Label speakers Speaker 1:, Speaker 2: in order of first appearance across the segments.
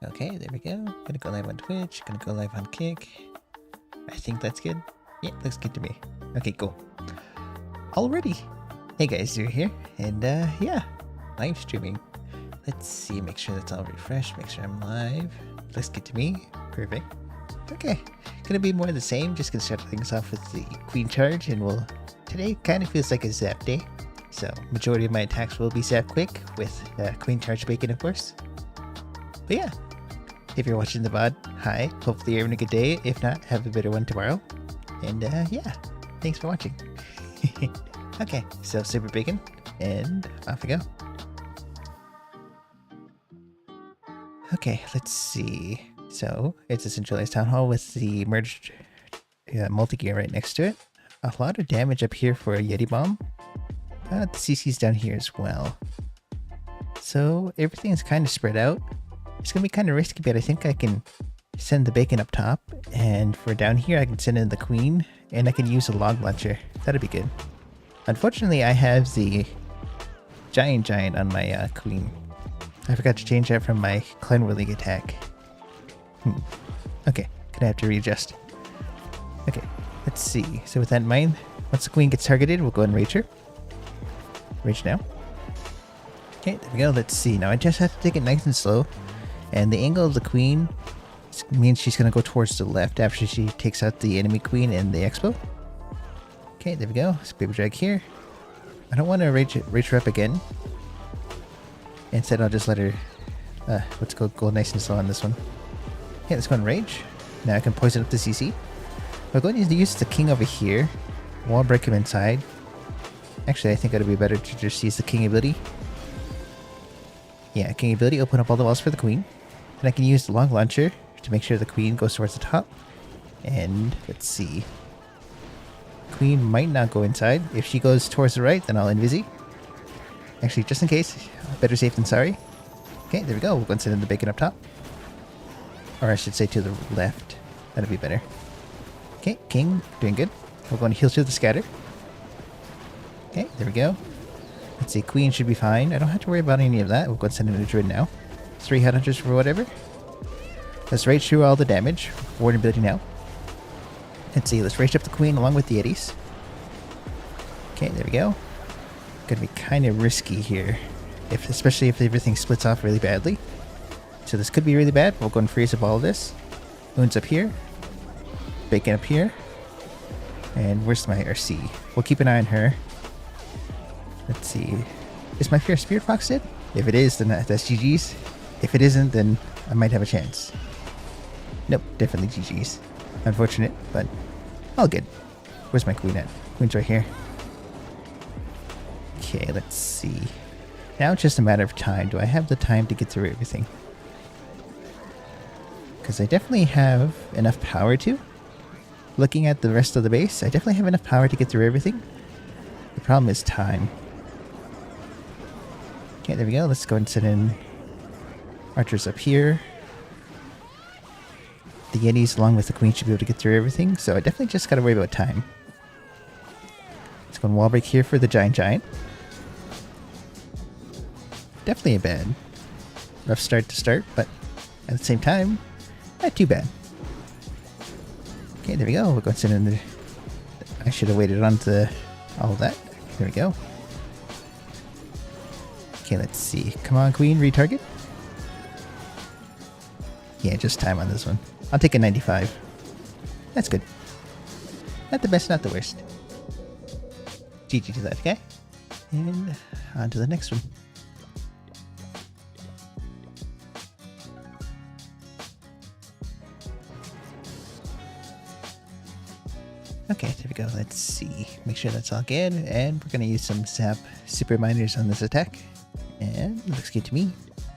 Speaker 1: Okay, there we go. Gonna go live on Twitch. Gonna go live on Kick. I think that's good. Yeah, looks good to me. Okay, cool. Alrighty. Hey guys, you're here. And yeah, live streaming. Let's see, make sure that's all refreshed. Make sure I'm live. Looks good to me. Perfect. Okay. Gonna be more of the same. Just gonna start things off with the Queen Charge. And today kind of feels like a zap day. So, majority of my attacks will be zap quick with Queen Charge Bacon, of course. But yeah. If you're watching the VOD, hi. Hopefully you're having a good day. If not, have a better one tomorrow. And yeah, thanks for watching. Okay, so Super Bacon, and off we go. Okay, let's see. So, it's a centralized town hall with the merged multi-gear right next to it. A lot of damage up here for a Yeti bomb. The CC's down here as well. So, everything's kind of spread out. It's going to be kind of risky, but I think I can send the bacon up top. And for down here, I can send in the queen. And I can use a log launcher. That'd be good. Unfortunately, I have the giant on my queen. I forgot to change that from my clan whirling attack. Okay, gonna have to readjust. Okay, let's see. So with that in mind, once the queen gets targeted, we'll go and rage her. Rage now. Okay, there we go. Let's see. Now I just have to take it nice and slow. And the angle of the queen means she's going to go towards the left after she takes out the enemy queen and the expo. Okay, there we go. Let's baby drag here. I don't want to rage her up again. Instead, I'll just let her go nice and slow on this one. Okay, let's go and rage. Now I can poison up the CC. We're going to use the king over here. Wall break him inside. Actually, I think it'd be better to just use the king ability. Yeah, king ability, open up all the walls for the queen. And I can use the long launcher to make sure the queen goes towards the top. And let's see. Queen might not go inside. If she goes towards the right, then I'll invisi. Actually, just in case, better safe than sorry. Okay, there we go. We'll go and send in the bacon up top. Or I should say to the left. That'd be better. Okay, king, doing good. We're going to heal through the scatter. Okay, there we go. Let's see, queen should be fine. I don't have to worry about any of that. We'll go and send in a druid now. 3 headhunters for whatever. Let's rage through all the damage. Warden ability now. Let's see, let's rage up the queen along with the eddies. Okay, there we go. Gonna be kind of risky here. Especially if everything splits off really badly. So this could be really bad. We'll go and freeze up all of this. Moon's up here. Bacon up here. And where's my RC? We'll keep an eye on her. Let's see. Is my Fierce Spirit Fox dead? If it is, then that's GG's. If it isn't, then I might have a chance. Nope, definitely GG's. Unfortunate, but all good. Where's my queen at? Queen's right here. Okay, let's see. Now it's just a matter of time. Do I have the time to get through everything? Because I definitely have enough power to. Looking at the rest of the base, I definitely have enough power to get through everything. The problem is time. Okay, there we go. Let's go and send in archers up here. The Yetis along with the queen should be able to get through everything, so I definitely just gotta worry about time. Let's go and wall break here for the giant. Definitely a bad rough start to start, but at the same time, not too bad. Okay, there we go. We'll go and send in the... I should have waited on to all of that. There we go. Okay, let's see. Come on, queen, retarget. Yeah, just time on this one. I'll take a 95. That's good. Not the best, not the worst. GG to that, okay? And on to the next one. Okay, there we go. Let's see. Make sure that's all good. And we're going to use some sap super miners on this attack. And looks good to me.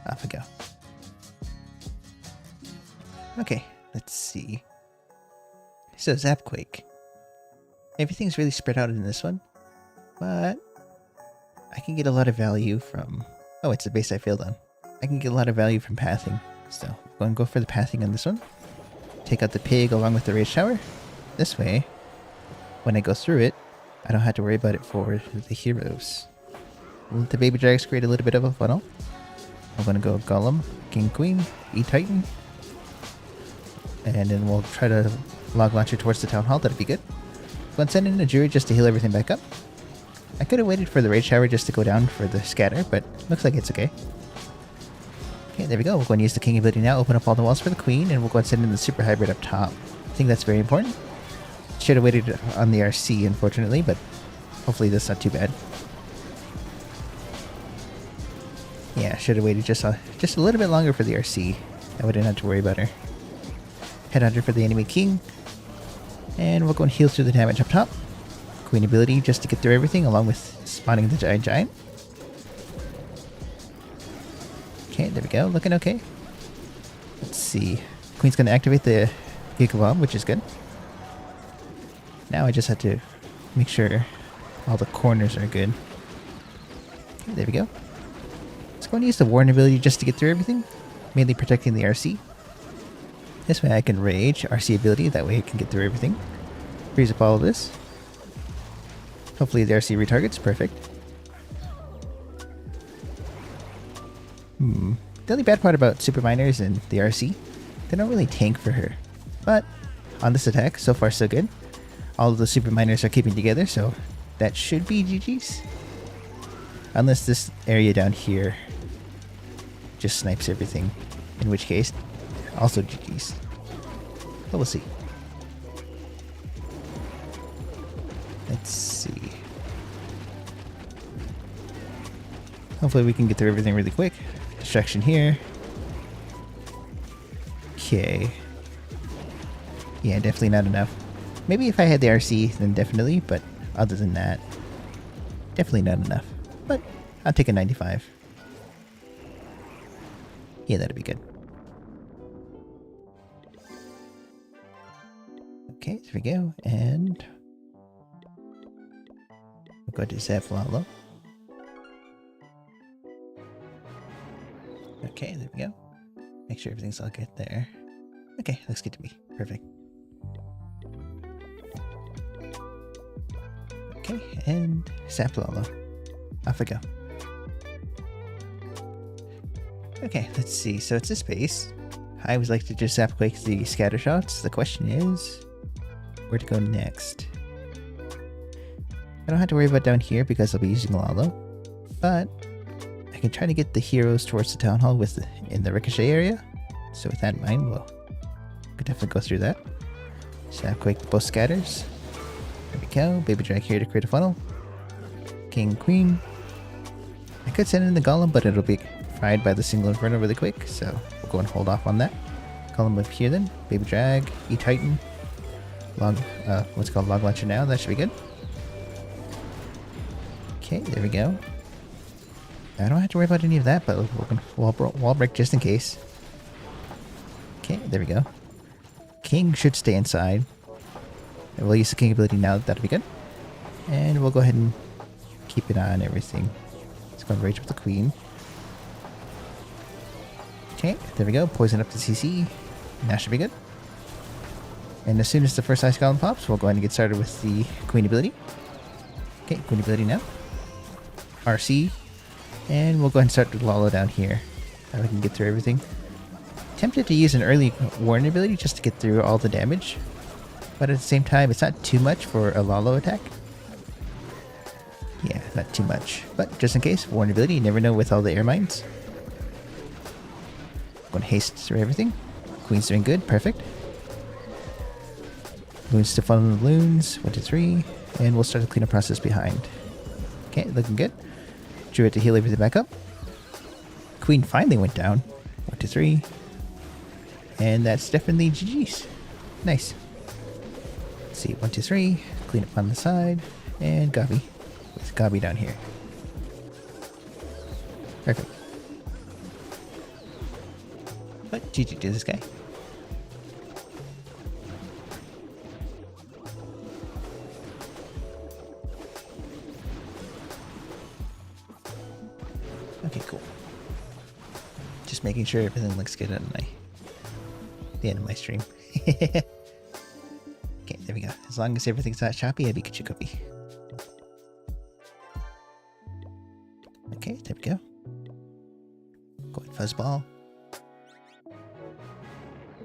Speaker 1: Off we go. Okay, let's see. So, Zapquake. Everything's really spread out in this one. But I can get a lot of value from... Oh, it's the base I failed on. I can get a lot of value from pathing. So, I'm going to go for the pathing on this one. Take out the pig along with the rage tower. This way, when I go through it, I don't have to worry about it for the heroes. We'll let the baby drags create a little bit of a funnel. We're going to go Golem, King, Queen, E-Titan. And then we'll try to log launcher towards the Town Hall. That'd be good. Go and send in a Druid just to heal everything back up. I could have waited for the Rage Shower just to go down for the scatter, but looks like it's okay. Okay, there we go. We'll go and use the King ability now, open up all the walls for the Queen, and we'll go and send in the Super Hybrid up top. I think that's very important. Should have waited on the RC, unfortunately, but hopefully that's not too bad. Yeah, should have waited just a little bit longer for the RC. I wouldn't have to worry about her. Headhunter for the enemy King. And we'll go and heal through the damage up top. Queen ability just to get through everything, along with spawning the Giant. Okay, there we go. Looking okay. Let's see. Queen's going to activate the Giga Bomb, which is good. Now I just have to make sure all the corners are good. Okay, there we go. Let's go and use the Warden ability just to get through everything. Mainly protecting the RC. This way I can Rage RC ability, that way I can get through everything. Freeze up all of this. Hopefully the RC retargets, perfect. The only bad part about Super Miners and the RC, they don't really tank for her. But on this attack, so far so good. All of the Super Miners are keeping together, so that should be GG's. Unless this area down here just snipes everything, in which case, also GG's. But we'll see. Let's see. Hopefully we can get through everything really quick. Distraction here. Okay. Yeah, definitely not enough. Maybe if I had the RC, then definitely, but other than that, definitely not enough. But I'll take a 95. Yeah, that'd be good. Okay, there we go, and we'll go to Zaflalo. Okay, there we go. Make sure everything's all good there. Okay, looks good to me. Perfect. Okay, and Zaflalo. Off we go. Okay, let's see. So it's this base. I always like to just Zapquake the scatter shots. The question is, where to go next? I don't have to worry about down here because I'll be using Lalo, but I can try to get the heroes towards the Town Hall in the Ricochet area. So with that in mind, we'll could definitely go through that. Zapquake both scatters. There we go. Baby Drag here to create a funnel. King, Queen. I could send in the Golem, but it'll be fried by the single Inferno really quick, so we'll go and hold off on that. Golem up here then. Baby Drag, E-Titan. What's called Log Launcher now. That should be good. Okay, there we go. I don't have to worry about any of that, but we'll wall break just in case. Okay, there we go. King should stay inside. And we'll use the King ability now. That'll be good. And we'll go ahead and keep an eye on everything. Let's go and Rage with the Queen. Okay, there we go. Poison up the CC. That should be good. And as soon as the first Ice Golem pops, we'll go ahead and get started with the Queen ability. Okay, Queen ability now. RC. And we'll go ahead and start with Lalo down here. That we can get through everything. Tempted to use an early Warden ability just to get through all the damage. But at the same time, it's not too much for a Lalo attack. Yeah, not too much. But just in case, Warden ability, you never know with all the air mines. Going to haste through everything. Queen's doing good, perfect. Loons to funnel the loons, 1, 2, 3. And we'll start the cleanup process behind. Okay, looking good. Druid to heal everything back up. Queen finally went down. 1, 2, 3. And that's definitely GG's. Nice. Let's see, 1, 2, 3. Clean up on the side. And Gabi. With Gabi down here. Perfect. But GG to this guy. Okay, cool. Just making sure everything looks good at the end of my stream. Okay, there we go. As long as everything's not choppy, I'll be Kachukopi. Okay, there we go. Go ahead Fuzzball.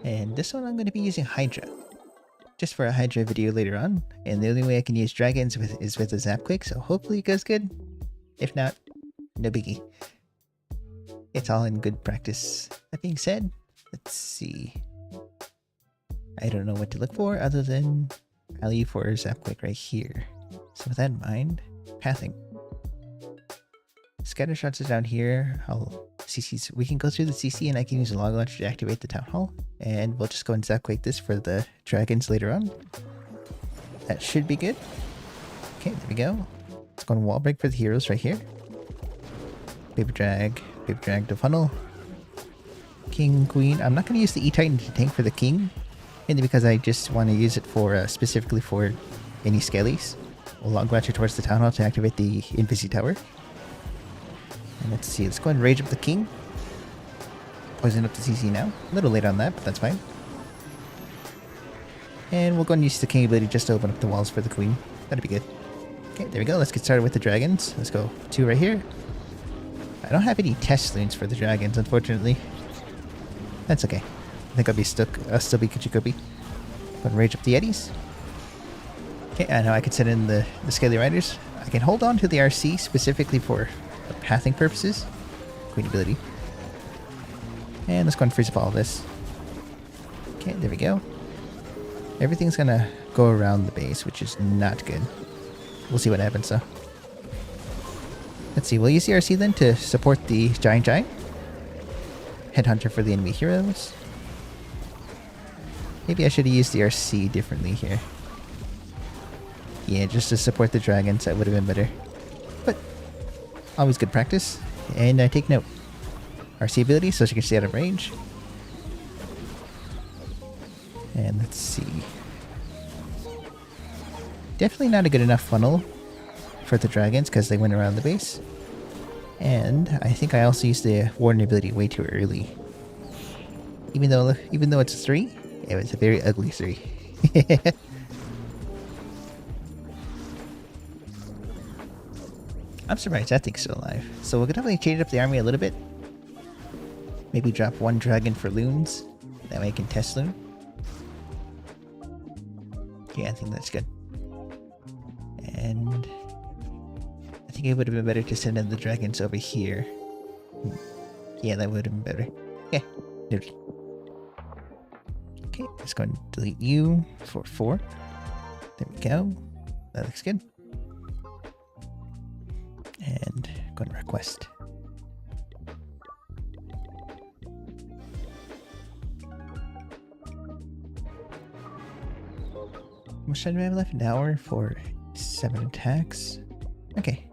Speaker 1: And this one I'm going to be using Hydra. Just for a Hydra video later on. And the only way I can use dragons is with a Zapquake, so hopefully it goes good. If not, no biggie. It's all in good practice. That being said, let's see. I don't know what to look for other than value for Zapquake right here. So with that in mind, pathing. Scatter shots is down here. We can go through the CC and I can use a log launcher to activate the town hall. And we'll just go and Zapquake this for the dragons later on. That should be good. Okay, there we go. Let's go and wall break for the heroes right here. Baby drag to funnel. King, queen. I'm not going to use the E-Titan to tank for the king. Mainly because I just want to use it for specifically for any skellies. We'll log launcher towards the town hall to activate the Invisi Tower. And let's see, let's go and rage up the king. Poison up the CC now. A little late on that, but that's fine. And we'll go and use the king ability just to open up the walls for the queen. That'd be good. Okay, there we go. Let's get started with the dragons. Let's go 2 right here. I don't have any test loons for the dragons, unfortunately. That's okay. I think I'll still be Kuchikopi. Go and rage up the Yetis. Okay, I know I can send in the Scaly Riders. I can hold on to the RC specifically for pathing purposes. Queen ability. And let's go and freeze up all of this. Okay, there we go. Everything's gonna go around the base, which is not good. We'll see what happens though. Let's see, we'll use the RC then to support the Giant. Headhunter for the enemy heroes. Maybe I should have used the RC differently here. Yeah, just to support the dragons, that would have been better. But always good practice. And I take note. RC ability, so she can stay out of range. And let's see. Definitely not a good enough funnel for the dragons because they went around the base. And I think I also used the Warden ability way too early. Even though it's a 3, it was a very ugly 3. I'm surprised that thing's still alive. So we'll definitely change up the army a little bit. Maybe drop 1 dragon for loons. That way I can test loon. Yeah, I think that's good. And I think it would have been better to send in the dragons over here. Yeah, that would have been better. Okay. Okay, let's go and delete you for 4. There we go. That looks good. And go and request. How much time do I have left? An hour for 7 attacks. Okay.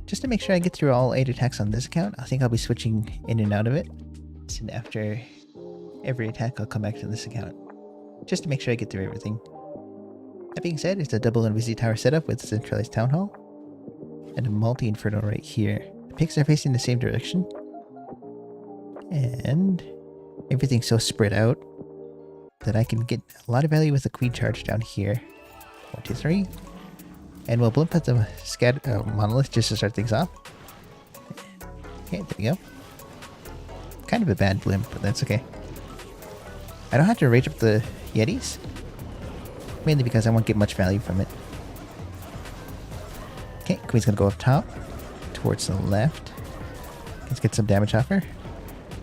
Speaker 1: Just to make sure I get through all 8 attacks on this account, I think I'll be switching in and out of it. And after every attack, I'll come back to this account. Just to make sure I get through everything. That being said, it's a double Invisi Tower setup with centralized town hall. And a multi-inferno right here. The picks are facing the same direction. And everything's so spread out that I can get a lot of value with the queen charge down here. 1, 2, 3. And we'll blimp at the monolith just to start things off. Okay, there we go. Kind of a bad blimp, but that's okay. I don't have to rage up the Yetis. Mainly because I won't get much value from it. Okay, queen's gonna go up top. Towards the left. Let's get some damage off her.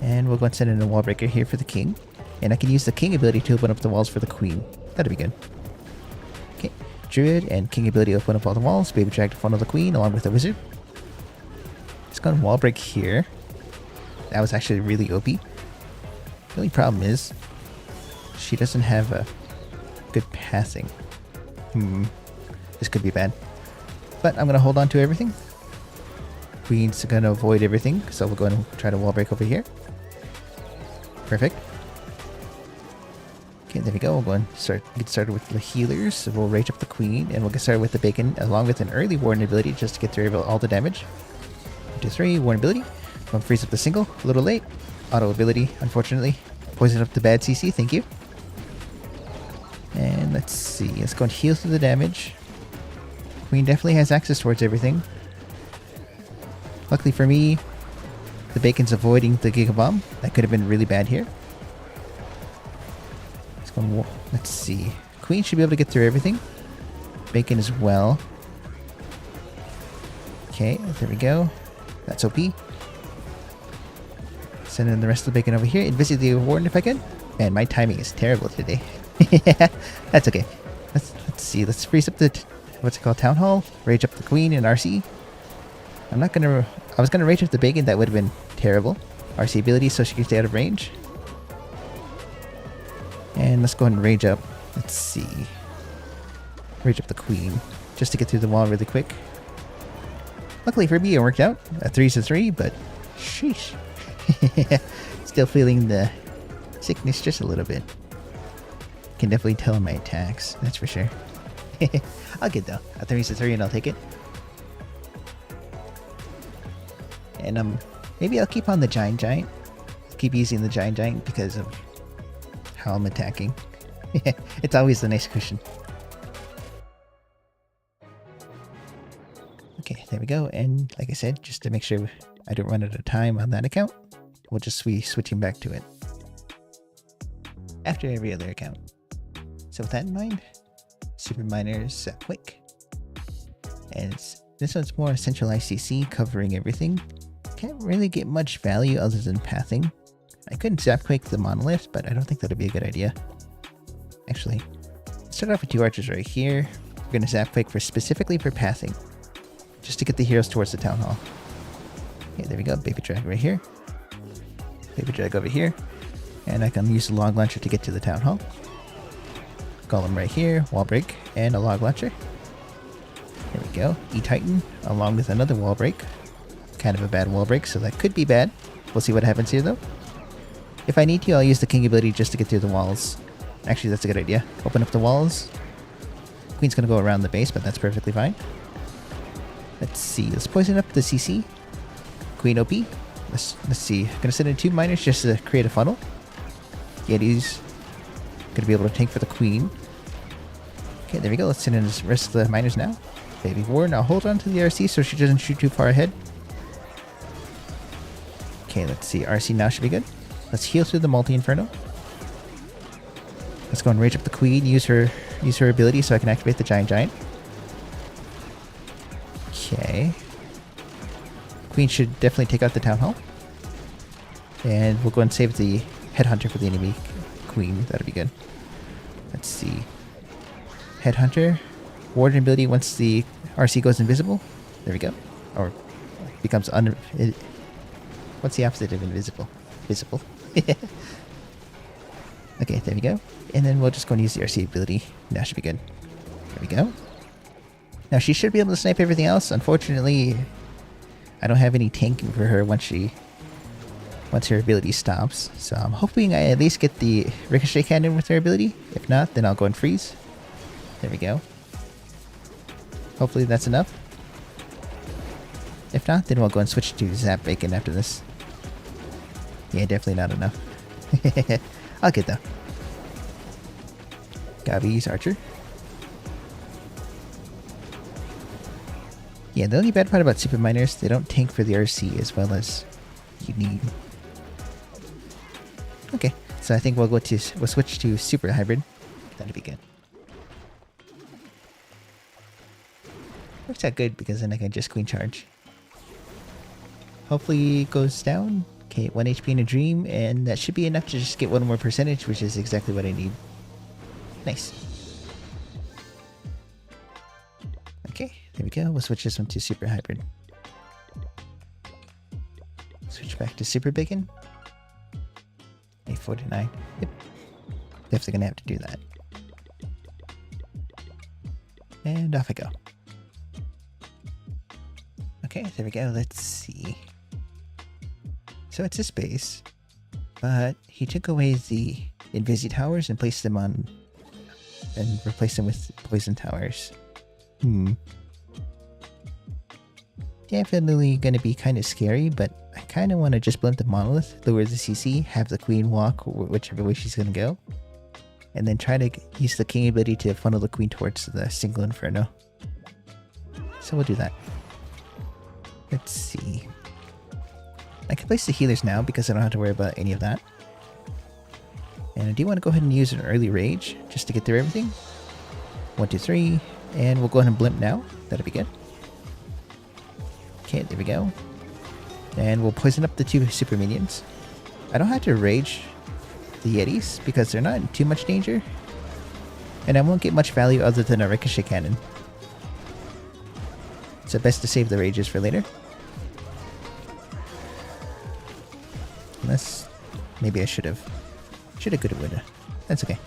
Speaker 1: And we'll go and send in a wall breaker here for the king. And I can use the king ability to open up the walls for the queen. That'd be good. Okay, druid and king ability open up all the walls. Baby drag to funnel the queen along with the wizard. Let's go and wall break here. That was actually really OP. The only problem is she doesn't have a good pathing. This could be bad. But I'm going to hold on to everything. Queen's going to avoid everything, so we'll go and try to wall break over here. Perfect. Okay, there we go. We'll go and get started with the healers. So we'll rage up the queen, and we'll get started with the bacon, along with an early warden ability just to get through all the damage. 1, 2, 3, warden ability. Go and freeze up the single. A little late. Auto ability, unfortunately. Poison up the bad CC, thank you. And let's see. Let's go and heal through the damage. Queen definitely has access towards everything. Luckily for me, The Bacon's avoiding the Giga Bomb. That could have been really bad here. Let's see. Queen should be able to get through everything. Bacon as well. Okay, there we go. That's OP. Send in the rest of the Bacon over here. Invisibly the Warden if I can. Man, my timing is terrible today. Yeah, that's okay. Let's see. Let's freeze up the what's it called? Town Hall. Rage up the Queen and RC. I was gonna rage up the Bacon. That would have been terrible. RC ability so she can stay out of range. And let's go ahead and rage up. Let's see. Rage up the Queen just to get through the wall really quick. Luckily for me, it worked out. A 3's a 3, but sheesh. Still feeling the sickness just a little bit. Can definitely tell in my attacks, that's for sure. I'll get though. A 3's a 3 and I'll take it. And maybe I'll keep on the Giant. Keep using the Giant because of how I'm attacking. It's always a nice cushion. Okay, there we go. And like I said, just to make sure I don't run out of time on that account, we'll just be switching back to it after every other account. So with that in mind, Super Miners Quick. And this one's more centralized CC covering everything. Can't really get much value other than pathing. I could Zapquake the Monolith, but I don't think that'd be a good idea. Actually, let's start off with 2 archers right here. We're going to Zapquake specifically for pathing. Just to get the heroes towards the Town Hall. Okay, there we go. Baby Drag right here. Baby Drag over here. And I can use the Log Launcher to get to the Town Hall. Golem right here. Wall Break. And a Log Launcher. There we go. E-Titan along with another Wall Break. Kind of a bad Wall Break, so that could be bad. We'll see what happens here though. If I need to, I'll use the King ability just to get through the walls. Actually, that's a good idea. Open up the walls. Queen's gonna go around the base, but that's perfectly fine. Let's see. Let's poison up the CC. Queen OP. Let's see. Gonna send in 2 miners just to create a funnel. Yeti's gonna be able to tank for the Queen. Okay, there we go. Let's send in the rest of the miners now. Baby Warden, I'll hold on to the RC so she doesn't shoot too far ahead. Okay, let's see. RC now should be good. Let's heal through the Multi-Inferno. Let's go and rage up the Queen. Use her ability so I can activate the Giant. Okay. Queen should definitely take out the Town Hall. And we'll go and save the Headhunter for the enemy Queen. That'll be good. Let's see. Headhunter. Warden ability once the RC goes invisible. There we go. Or becomes what's the opposite of invisible? Visible. Okay, there we go. And then we'll just go and use the RC ability. That should be good. There we go. Now she should be able to snipe everything else. Unfortunately, I don't have any tanking for her once her ability stops. So I'm hoping I at least get the Ricochet Cannon with her ability. If not, then I'll go and freeze. There we go. Hopefully that's enough. If not, then we'll go and switch to Zap Bacon after this. Yeah, definitely not enough. I'll get though. Gavi's Archer. Yeah, the only bad part about Super Miners, they don't tank for the RC as well as you need. Okay, so I think we'll switch to Super Hybrid. That'd be good. Works out good because then I can just Queen Charge. Hopefully it goes down. Okay, 1 HP in a Dream, and that should be enough to just get 1 more percentage, which is exactly what I need. Nice. Okay, there we go. We'll switch this one to Super Hybrid. Switch back to Super Bacon. 849. Yep. Definitely gonna have to do that. And off I go. Okay, there we go. Let's see. So it's a space, but he took away the Invisi Towers and placed them on, and replaced them with Poison Towers. Definitely gonna be kind of scary, but I kind of want to just blunt the Monolith, lower the CC, have the Queen walk whichever way she's gonna go, and then try to use the King ability to funnel the Queen towards the single Inferno. So we'll do that. Let's see. I can place the healers now because I don't have to worry about any of that. And I do want to go ahead and use an early rage just to get through everything. 1, 2, 3, and we'll go ahead and blimp now. That'll be good. Okay, there we go. And we'll poison up the 2 super minions. I don't have to rage the Yetis because they're not in too much danger. And I won't get much value other than a ricochet cannon. So best to save the rages for later. Unless maybe I should have. Coulda, woulda. That's okay.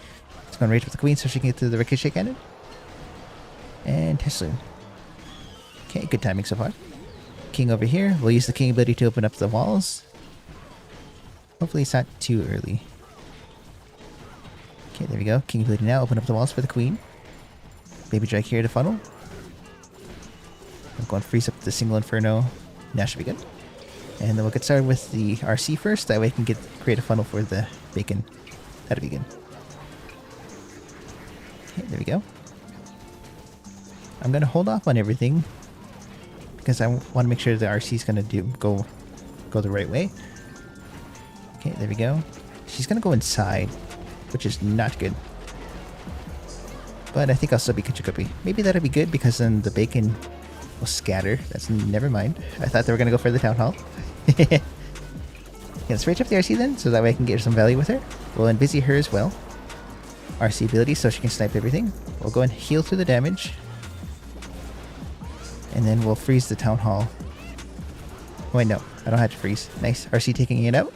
Speaker 1: Let's go and rage with the queen so she can get to the ricochet cannon. And Tesla. Okay, good timing so far. King over here. We'll use the king ability to open up the walls. Hopefully it's not too early. Okay, there we go. King ability now. Open up the walls for the queen. Baby Drake here to funnel. I'm going to freeze up the single inferno. Now should be good. And then we'll get started with the RC first. That way I can create a funnel for the bacon. That'll be good. Okay, there we go. I'm going to hold off on everything because I want to make sure the RC is going to go the right way. Okay, there we go. She's going to go inside, which is not good. But I think I'll still be Kuchikupi. Maybe that'll be good because then the bacon will scatter. That's never mind. I thought they were going to go for the town hall. Yeah, let's rage up the RC then, so that way I can get some value with her. We'll busy her as well. RC ability so she can snipe everything. We'll go and heal through the damage. And then we'll freeze the town hall. Oh, wait, no. I don't have to freeze. Nice. RC taking it out.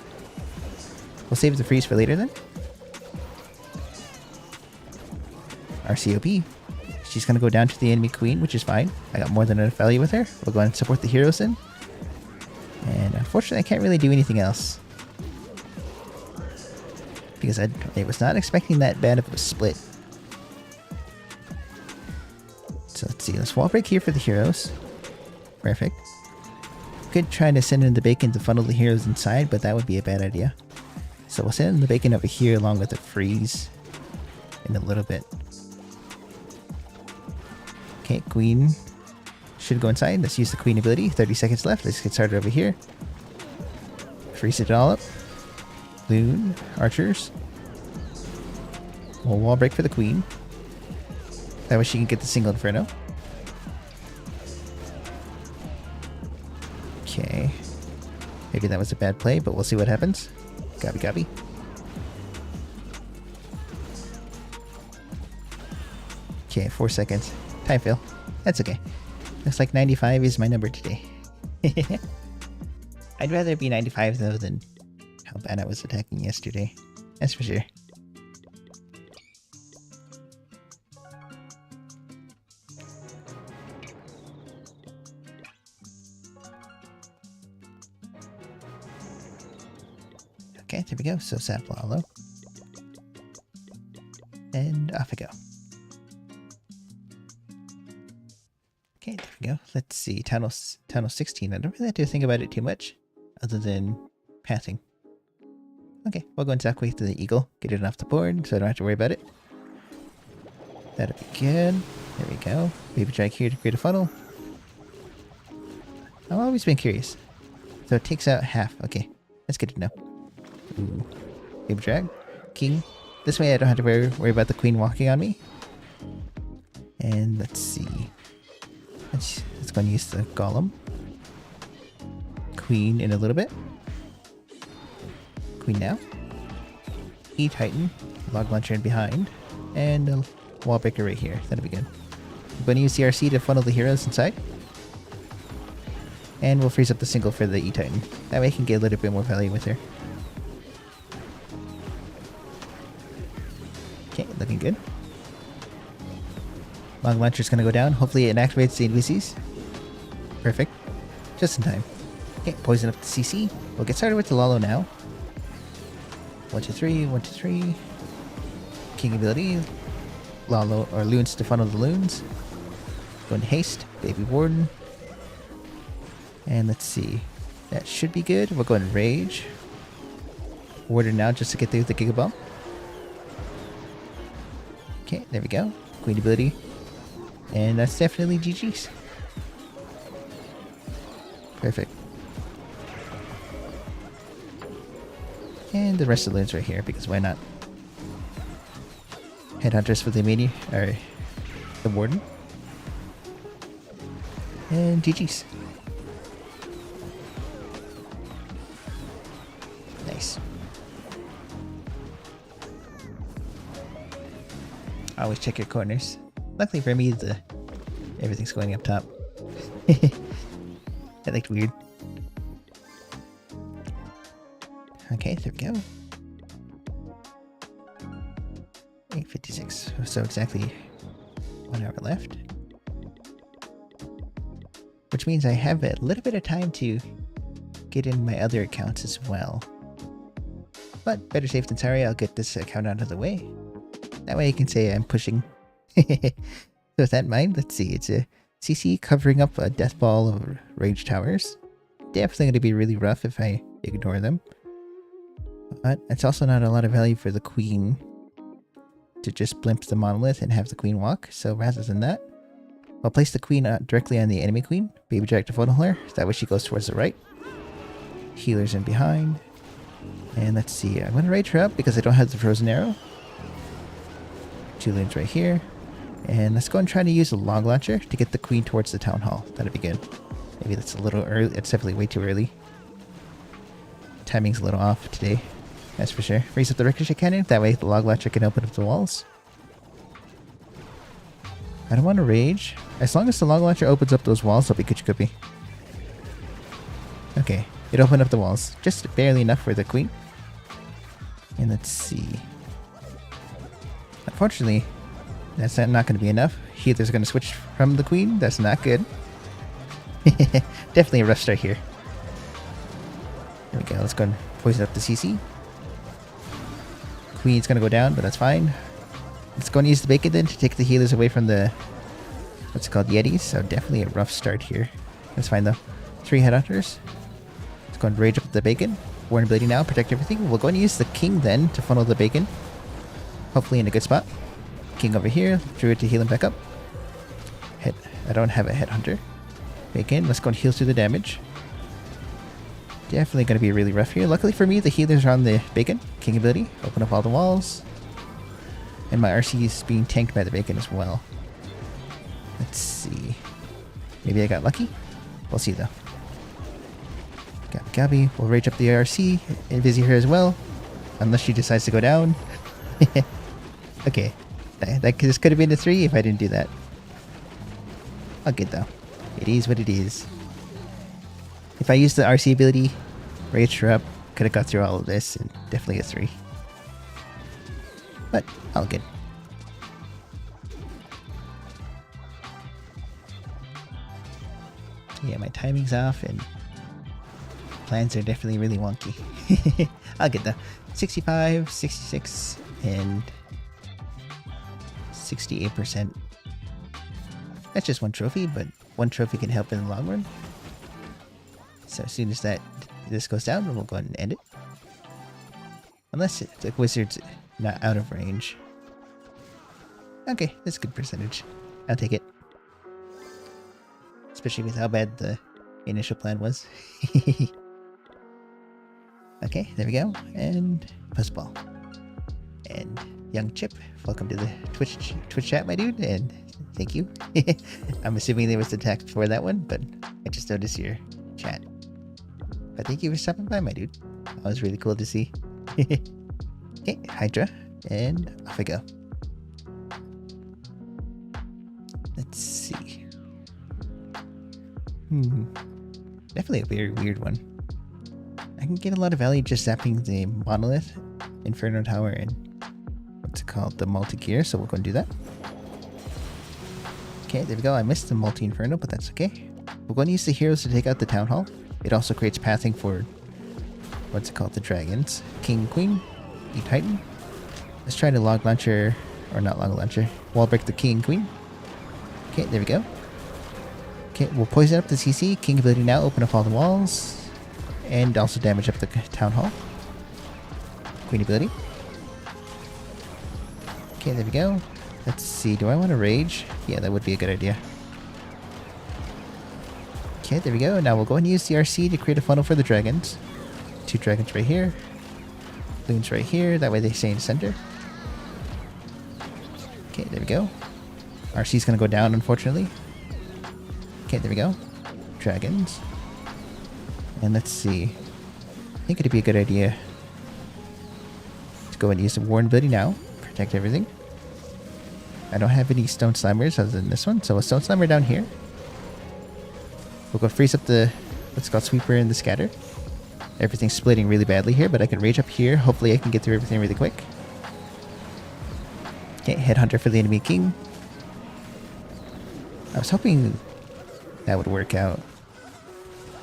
Speaker 1: We'll save the freeze for later then. RCOP. She's going to go down to the enemy queen, which is fine. I got more than enough value with her. We'll go ahead and support the heroes then. And unfortunately, I can't really do anything else. Because I was not expecting that bad of a split. So let's see. Let's wall break here for the heroes. Perfect. Could try to send in the bacon to funnel the heroes inside, but that would be a bad idea. So we'll send in the bacon over here along with the freeze in a little bit. Okay, queen should go inside. Let's use the queen ability. 30 seconds left. Let's get started over here. Freeze it all up. Loon, archers. We'll wall break for the queen. That way she can get the single inferno. Okay. Maybe that was a bad play, but we'll see what happens. Gobby gobby. Okay, 4 seconds. Time fail. That's okay. Looks like 95 is my number today. I'd rather be 95 though than how bad I was attacking yesterday. That's for sure. Okay, there we go. So sample hollow. And off I go. Okay, there we go. Let's see. Tunnel 16. I don't really have to think about it too much, other than pathing. Okay, we'll go and evacuate the eagle. Get it off the board, so I don't have to worry about it. That'll be good. There we go. Baby drag here to create a funnel. I've always been curious. So it takes out half. Okay, that's good to know. Ooh. Baby drag. King. This way I don't have to worry about the queen walking on me. And let's see. Let's go and use the golem. Queen in a little bit. Queen now. E-Titan. Log launcher in behind. And a wall breaker right here. That'll be good. I'm going to use the RC to funnel the heroes inside. And we'll freeze up the single for the E-Titan. That way I can get a little bit more value with her. Okay, looking good. Log launcher's gonna go down. Hopefully it activates the NPCs. Perfect. Just in time. Okay, poison up the CC. We'll get started with the Lalo now. 1, 2, 3, 1, 2, 3. King ability. Lalo or loons to funnel the loons. Go into haste. Baby warden. And let's see. That should be good. We'll go and rage. Warden now just to get through the Gigabomb. Okay, there we go. Queen ability. And that's definitely GG's. Perfect. And the rest of the loons right here, because why not? Headhunters for the mini, or the warden. And GG's. Nice. Always check your corners. Luckily for me, everything's going up top. That looked weird. Okay, there we go. 8:56. So exactly 1 hour left. Which means I have a little bit of time to get in my other accounts as well. But better safe than sorry, I'll get this account out of the way. That way I can say I'm pushing. So with that in mind, let's see. It's a CC covering up a death ball of rage towers. Definitely going to be really rough if I ignore them. But it's also not a lot of value for the queen to just blimp the monolith and have the queen walk. So rather than that, I'll place the queen directly on the enemy queen. Baby drag to funnel her. That way she goes towards the right. Healers in behind. And let's see. I'm going to rage her up because I don't have the frozen arrow. 2 lanes right here. And let's go and try to use a long launcher to get the queen towards the town hall. That'd be good. Maybe that's a little early. It's definitely way too early. Timing's a little off today. That's for sure. Raise up the ricochet cannon. That way the log launcher can open up the walls. I don't want to rage. As long as the log launcher opens up those walls, I'll be coochie. Okay. It opened up the walls. Just barely enough for the queen. And let's see. Unfortunately, that's not going to be enough. Healer's going to switch from the queen. That's not good. Definitely a rough start here. There we go. Let's go and poison up the CC. Queen's going to go down, but that's fine. Let's go and use the bacon then to take the healers away from the... what's it called? Yetis. So definitely a rough start here. That's fine though. 3 headhunters. Let's go and rage up the bacon. Warren ability now. Protect everything. We'll go and use the king then to funnel the bacon. Hopefully in a good spot. King over here. Druid to heal him back up. I don't have a headhunter. Bacon. Let's go and heal through the damage. Definitely going to be really rough here. Luckily for me, the healers are on the bacon. King ability. Open up all the walls. And my RC is being tanked by the bacon as well. Let's see. Maybe I got lucky? We'll see though. Gabby. We'll rage up the RC. And busy her as well. Unless she decides to go down. Okay. This could have been a 3 if I didn't do that. All good though. It is what it is. If I used the RC ability, rage her up, could have got through all of this, and definitely a 3. But all good. Yeah, my timing's off, and plans are definitely really wonky. I'll get the 65, 66, and 68%. That's just 1 trophy, but 1 trophy can help in the long run. So as soon as this goes down, we'll go ahead and end it. Unless the wizard's not out of range. Okay, that's a good percentage. I'll take it. Especially with how bad the initial plan was. Okay, there we go. And Puzzball. And Young Chip, welcome to the Twitch chat, my dude, and thank you. I'm assuming there was a text before that one, but I just noticed your chat. But thank you for stopping by, my dude. That was really cool to see. Okay, Hydra, and off we go. Let's see. Definitely a very weird one. I can get a lot of value just zapping the monolith, Inferno Tower, and what's it called? The multi-gear, so we'll go and do that. Okay, there we go. I missed the multi-inferno, but that's okay. We're going to use the heroes to take out the town hall. It also creates pathing for, what's it called, the dragons. King, Queen, E-Titan. Let's try to log launcher, or not log launcher, wall break the King and Queen. Okay, there we go. Okay, we'll poison up the CC. King ability now, open up all the walls. And also damage up the town hall. Queen ability. Okay, there we go. Let's see, do I want to rage? Yeah, that would be a good idea. Okay, there we go. Now we'll go and use the RC to create a funnel for the dragons. 2 dragons right here. Loons right here. That way they stay in the center. Okay, there we go. RC's gonna go down, unfortunately. Okay, there we go. Dragons. And let's see. I think it'd be a good idea to go and use the Warden ability now. Protect everything. I don't have any Stone Slammers other than this one, so a Stone Slammer down here. We'll go freeze up the, what's called Sweeper and the Scatter. Everything's splitting really badly here, but I can rage up here. Hopefully I can get through everything really quick. Okay, Headhunter for the enemy king. I was hoping that would work out.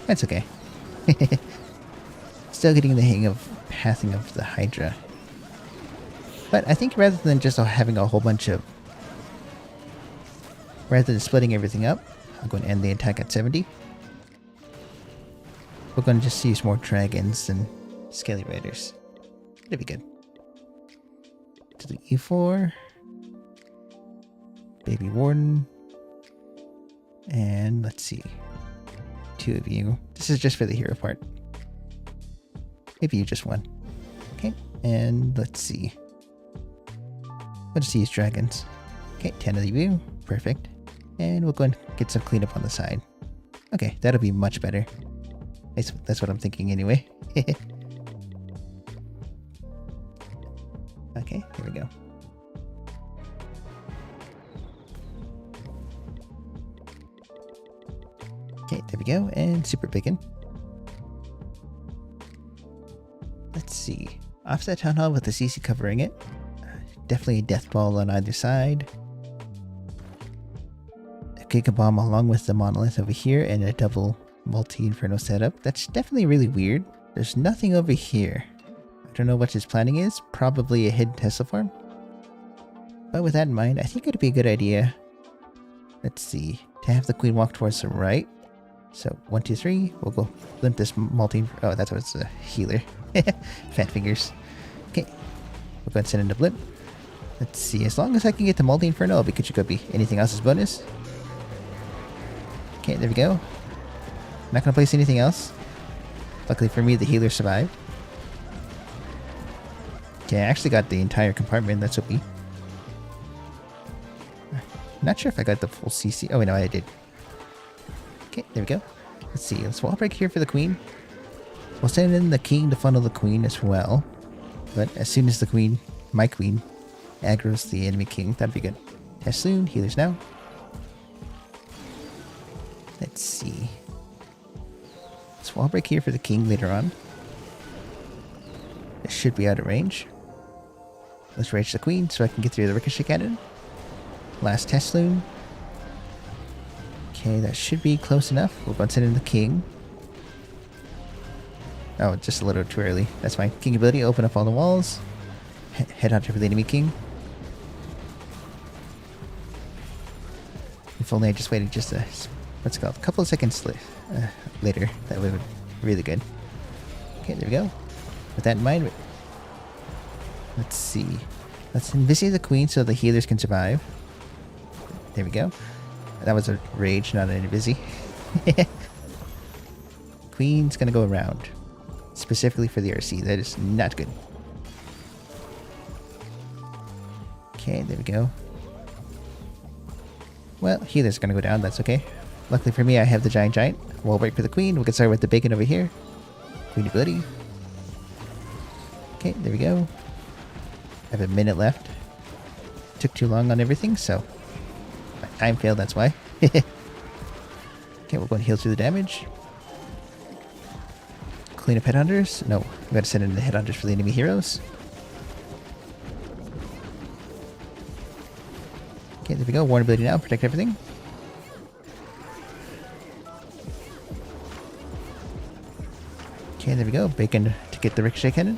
Speaker 1: That's okay. Still getting the hang of pathing of the Hydra. But I think rather than just having a whole bunch of... Rather than splitting everything up, I'm going to end the attack at 70. We're going to just use more dragons and scaly raiders. It'll be good. To the E4. Baby Warden. And let's see. 2 of you. This is just for the hero part. Maybe you just one. Okay, and let's see. We'll just use dragons. Okay, 10 of you. Perfect. And we'll go and get some cleanup on the side. Okay, that'll be much better. That's what I'm thinking anyway. Okay, here we go. Okay, there we go, and Super Bacon. Let's see. Offset Town Hall with the CC covering it. Definitely a Death Ball on either side. A Giga Bomb along with the Monolith over here, and a double multi-Inferno setup. That's definitely really weird. There's nothing over here. I don't know what his planning is. Probably a hidden Tesla farm. But with that in mind, I think it'd be a good idea. Let's see. To have the queen walk towards the right. So 1, 2, 3. We'll go limp this multi. Oh, that's what it's a healer. Fat fingers. Okay. We'll go and send in the blimp. Let's see. As long as I can get the multi inferno, I'll be Kuchikobi. Anything else is bonus. Okay, there we go. Not gonna place anything else. Luckily for me, the healer survived. Okay, I actually got the entire compartment. That's OP. Not sure if I got the full CC. Oh, wait, no, I did. Okay, there we go. Let's see. Let's wall break here for the queen. We'll send in the king to funnel the queen as well. But as soon as the queen, my queen, aggroes the enemy king, that'd be good. Test soon. Healers now. Let's see. Let's wall break here for the king later on. It should be out of range. Let's rage the queen so I can get through the ricochet cannon. Last test loon. Okay, that should be close enough. We'll go and send in the king. Oh, just a little too early. That's fine. King ability, open up all the walls. Headhunter for the enemy king. If only I just waited just a... What's it called? A couple of seconds later. That would be really good. Okay, there we go. With that in mind, let's see. Let's invisiate the queen so the healers can survive. There we go. That was a rage, not an invisi. Queen's gonna go around. Specifically for the RC. That is not good. Okay, there we go. Well, healer's gonna go down. That's okay. Luckily for me, I have the giant. We'll wait for the queen. We'll get started with the bacon over here. Queen ability. Okay, there we go. I have a minute left. Took too long on everything, so my time failed, that's why. Okay, we'll go and heal through the damage. Clean up headhunters. No, we gotta send in the headhunters for the enemy heroes. Okay, there we go. Warn ability now. Protect everything. Okay, there we go. Bacon to get the ricochet cannon.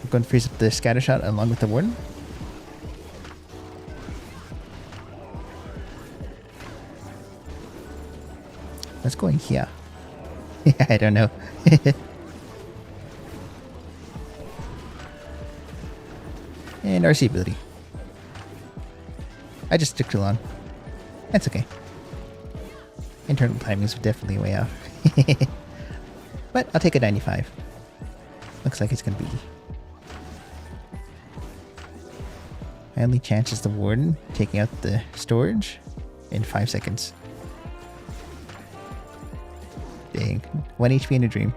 Speaker 1: We're going to freeze up the scatter shot along with the warden. What's going here? I don't know. And RC ability. I just took too long. That's okay. Internal timing is definitely way off. But I'll take a 95. Looks like it's going to be My only chance is the Warden taking out the storage in 5 seconds. Dang. 1 HP in a dream.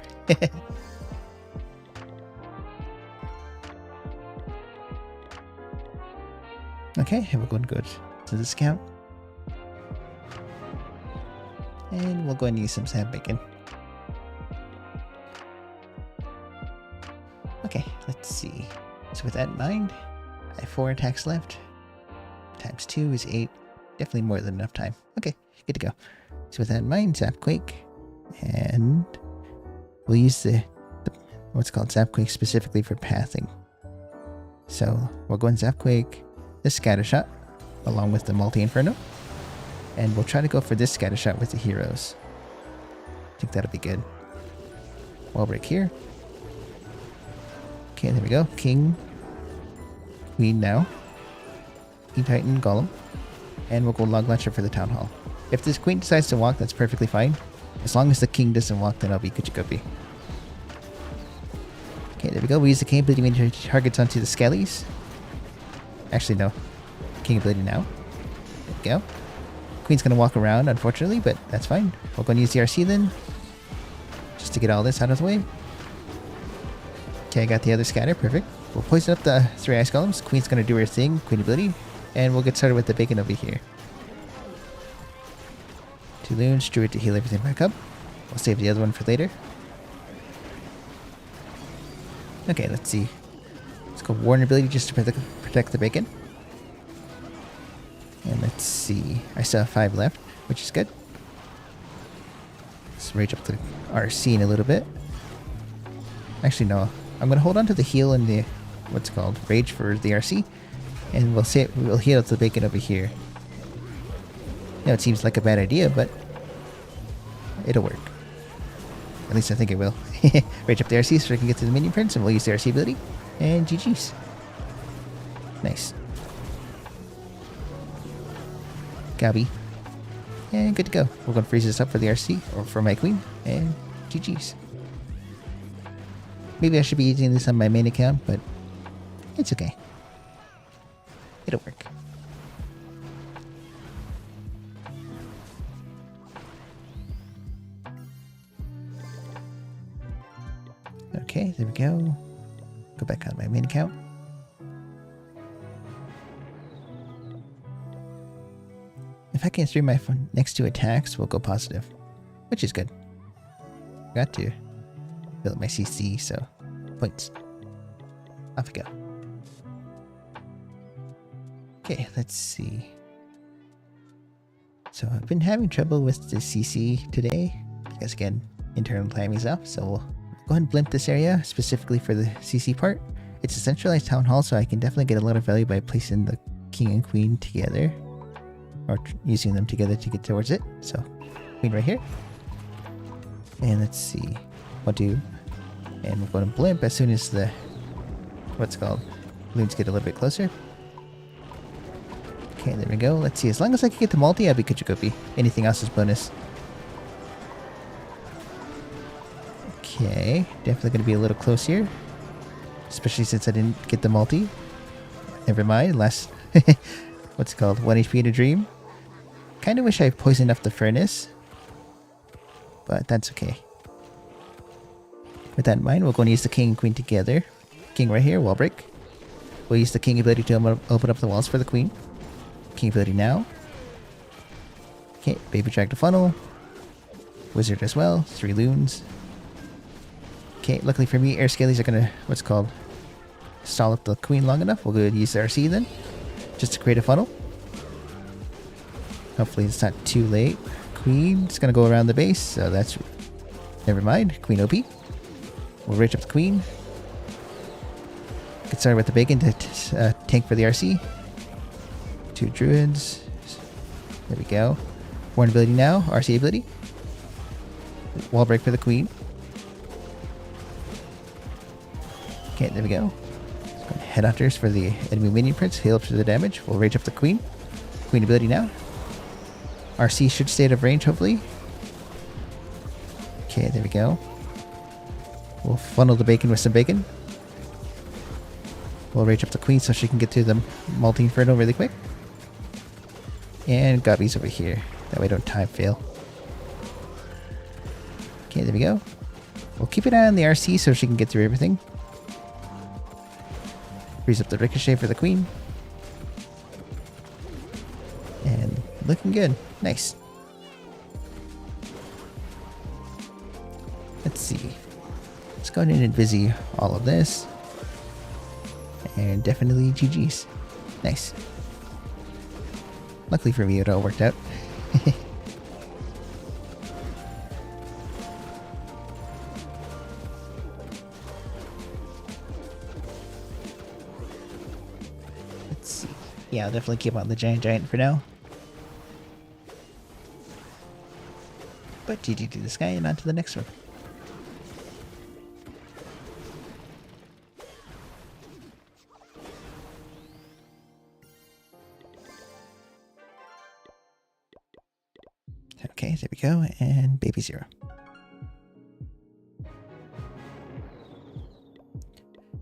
Speaker 1: Okay, we're going to go to this account. And we'll go and use some sand bacon. Okay, let's see. So with that in mind, I have 4 attacks left. Times 2 is 8. Definitely more than enough time. Okay, good to go. So with that in mind, Zap Quake. And we'll use the what's called Zap Quake specifically for pathing. So we're going Zap Quake, this Scatter Shot, along with the Multi-Inferno. And we'll try to go for this Scatter Shot with the heroes. I think that'll be good. Wall break here. Okay, there we go. King, Queen now. King Titan, Golem. And we'll go Log Launcher for the Town Hall. If this Queen decides to walk, that's perfectly fine. As long as the King doesn't walk, then I'll be good to go. Okay, there we go. We use the King ability to targets onto the Skellies. Actually, no. King ability now. There we go. Queen's gonna walk around, unfortunately, but that's fine. We're gonna use the RC then. Just to get all this out of the way. Okay, I got the other scatter. Perfect. We'll poison up the 3 ice golems. Queen's gonna do her thing. Queen ability. And we'll get started with the bacon over here. 2 loons. Druid to heal everything back up. We'll save the other one for later. Okay, let's see. Let's go Warden ability just to protect the bacon. And let's see. I still have 5 left, which is good. Let's rage up the RC in a little bit. Actually, no. I'm going to hold on to the heal and the, what's called, rage for the RC. And we'll heal up the bacon over here. You know, it seems like a bad idea, but it'll work. At least I think it will. Rage up the RC so I can get to the minion prince, and we'll use the RC ability. And GG's. Nice. Gabi. And good to go. We're going to freeze this up for the RC, or for my queen, and GG's. Maybe I should be using this on my main account, but it's okay. It'll work. Okay, there we go. Go back on my main account. If I can stream my next 2 attacks, we'll go positive, which is good. Got to build my CC, so points. Off we go. Okay, let's see. So I've been having trouble with the CC today. Because again, internal timing is off, so we'll go ahead and blimp this area specifically for the CC part. It's a centralized town hall, so I can definitely get a lot of value by placing the king and queen together. Or using them together to get towards it. So, queen right here. And let's see. 1, 2. And we're going to blimp as soon as the, what's called, loons get a little bit closer. Okay, there we go. Let's see. As long as I can get the multi, I'll be good to go. Anything else is bonus. Okay, definitely going to be a little close here. Especially since I didn't get the multi. Never mind. Last, what's it called? 1 HP in a dream. Kind of wish I poisoned up the furnace. But that's okay. With that in mind, we're going to use the king and queen together. King right here, wall break. We'll use the king ability to open up the walls for the queen. King ability now. Okay, baby drag to funnel. Wizard as well, 3 loons. Okay, luckily for me, air skellies are going to, what's called, stall up the queen long enough. We'll go ahead and use the RC then, just to create a funnel. Hopefully it's not too late. Queen's going to go around the base, so that's, never mind. Queen OP. We'll rage up the queen. Get started with the bacon to tank for the RC. 2 druids. There we go. Warden ability now, RC ability. Wall break for the queen. Okay, there we go. Headhunters for the enemy minion prince. Heal up to the damage. We'll rage up the queen. Queen ability now. RC should stay out of range, hopefully. Okay, there we go. We'll funnel the bacon with some bacon. We'll rage up the queen so she can get through the multi-inferno really quick. And Gobby's over here. That way I don't time fail. Okay, there we go. We'll keep an eye on the RC so she can get through everything. Freeze up the ricochet for the queen. And looking good. Nice. Let's see. Let's go ahead and busy all of this. And definitely GG's. Nice. Luckily for me, it all worked out. Let's see. Yeah, I'll definitely keep on the giant for now. But GG to this guy and on to the next one. Okay, there we go, and baby zero.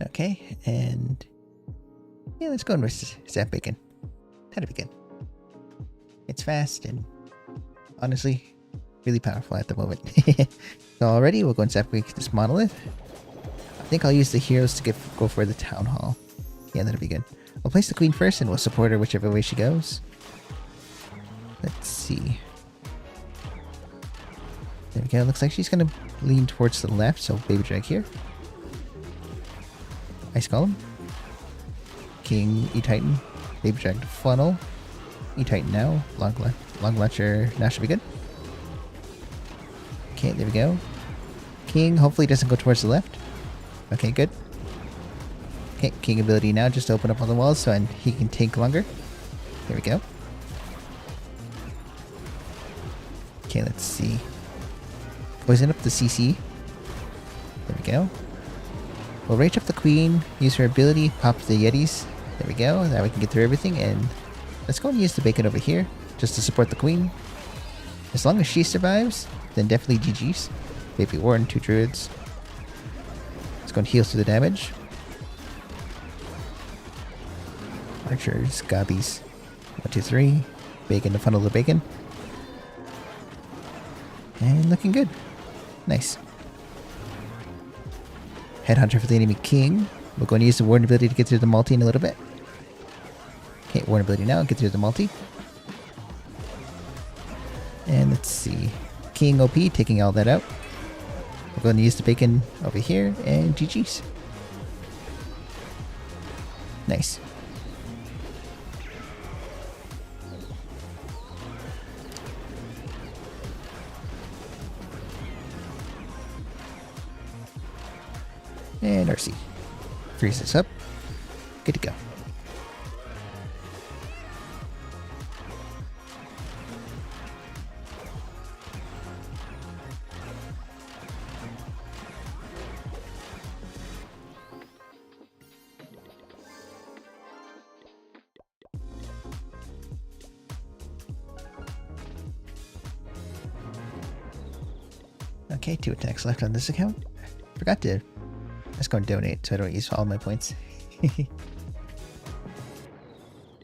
Speaker 1: Okay, and yeah, let's go and risk Zap Bacon. That'd be good. It's fast and honestly really powerful at the moment. So already we'll go and Zap Bacon this monolith. I think I'll use the heroes to go for the town hall. Yeah, that'll be good. I'll place the queen first and we'll support her whichever way she goes. Let's see. There we go. Looks like she's going to lean towards the left, so baby drag here. Ice Golem. King, E-Titan. Baby drag to funnel. E-Titan now. Long launcher now should be good. Okay, there we go. King hopefully doesn't go towards the left. Okay, good. Okay, King ability now just to open up all the walls so he can take longer. There we go. Okay, let's see. Poison up the CC. There we go. We'll rage up the queen, use her ability, pop the yetis. There we go. Now we can get through everything, and let's go and use the bacon over here just to support the queen. As long as she survives, then definitely GG's. Baby Warden, 2 druids. Let's go and heal through the damage. Archers, gobbies. 1, 2, 3. Bacon to funnel the bacon. And looking good. Nice. Headhunter for the enemy king. We're going to use the Warden ability to get through the multi in a little bit. Okay, Warden ability now, get through the multi. And let's see. King OP taking all that out. We're going to use the bacon over here and GG's. Nice. And RC. Freeze this up. Good to go. Okay, 2 attacks left on this account. Forgot to... Let's go and donate so I don't use all my points.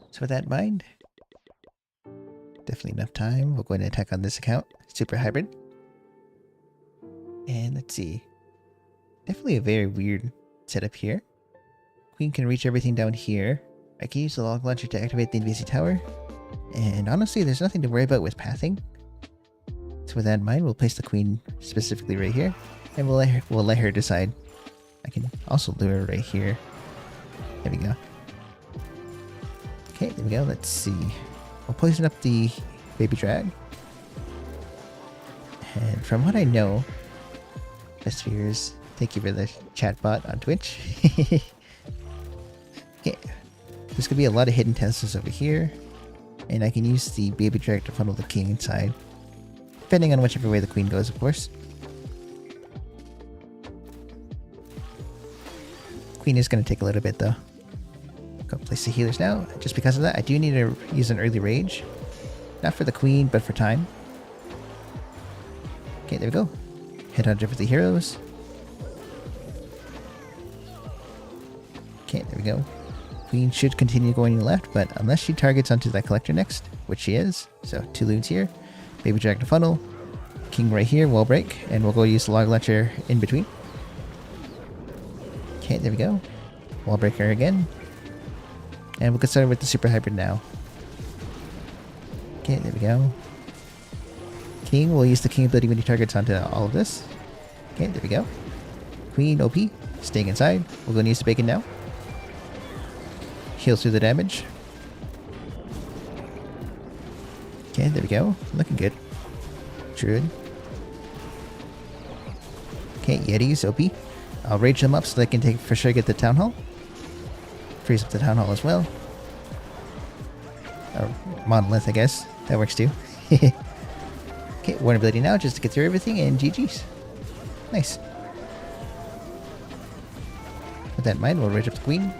Speaker 1: So with that in mind, definitely enough time. We'll go ahead and attack on this account. Super hybrid. And let's see. Definitely a very weird setup here. Queen can reach everything down here. I can use the log launcher to activate the invasive tower. And honestly, there's nothing to worry about with pathing. So with that in mind, we'll place the queen specifically right here. And we'll let her decide. I can also lure her right here. There we go. Okay, there we go. Let's see. We'll poison up the baby drag. And from what I know, Best Spheres, thank you for the chatbot on Twitch. Okay, there's gonna be a lot of hidden Teslas over here, and I can use the baby drag to funnel the king inside, depending on whichever way the queen goes, of course. Queen is gonna take a little bit though. Go place the healers now. Just because of that, I do need to use an early rage, not for the queen, but for time. Okay, there we go. Headhunter for the heroes. Okay, there we we go. Queen should continue going left, but unless she targets onto that collector next, which she is, so 2 loons here, baby dragon funnel, king right here, wall break, and we'll go use the log launcher in between. Okay, there we go. Wall breaker again. And we'll get started with the super hybrid now. Okay, there we go. King, we'll use the king ability when he targets onto all of this. Okay, there we go. Queen OP, staying inside. We're going to use the bacon now. Heal through the damage. Okay, there we go. Looking good. Druid. Okay, Yetis, OP. I'll rage them up so they can for sure get the Town Hall. Freeze up the Town Hall as well. Or Monolith, I guess. That works too. Okay, one ability now just to get through everything, and GG's. Nice. With that in mind, we'll rage up the Queen.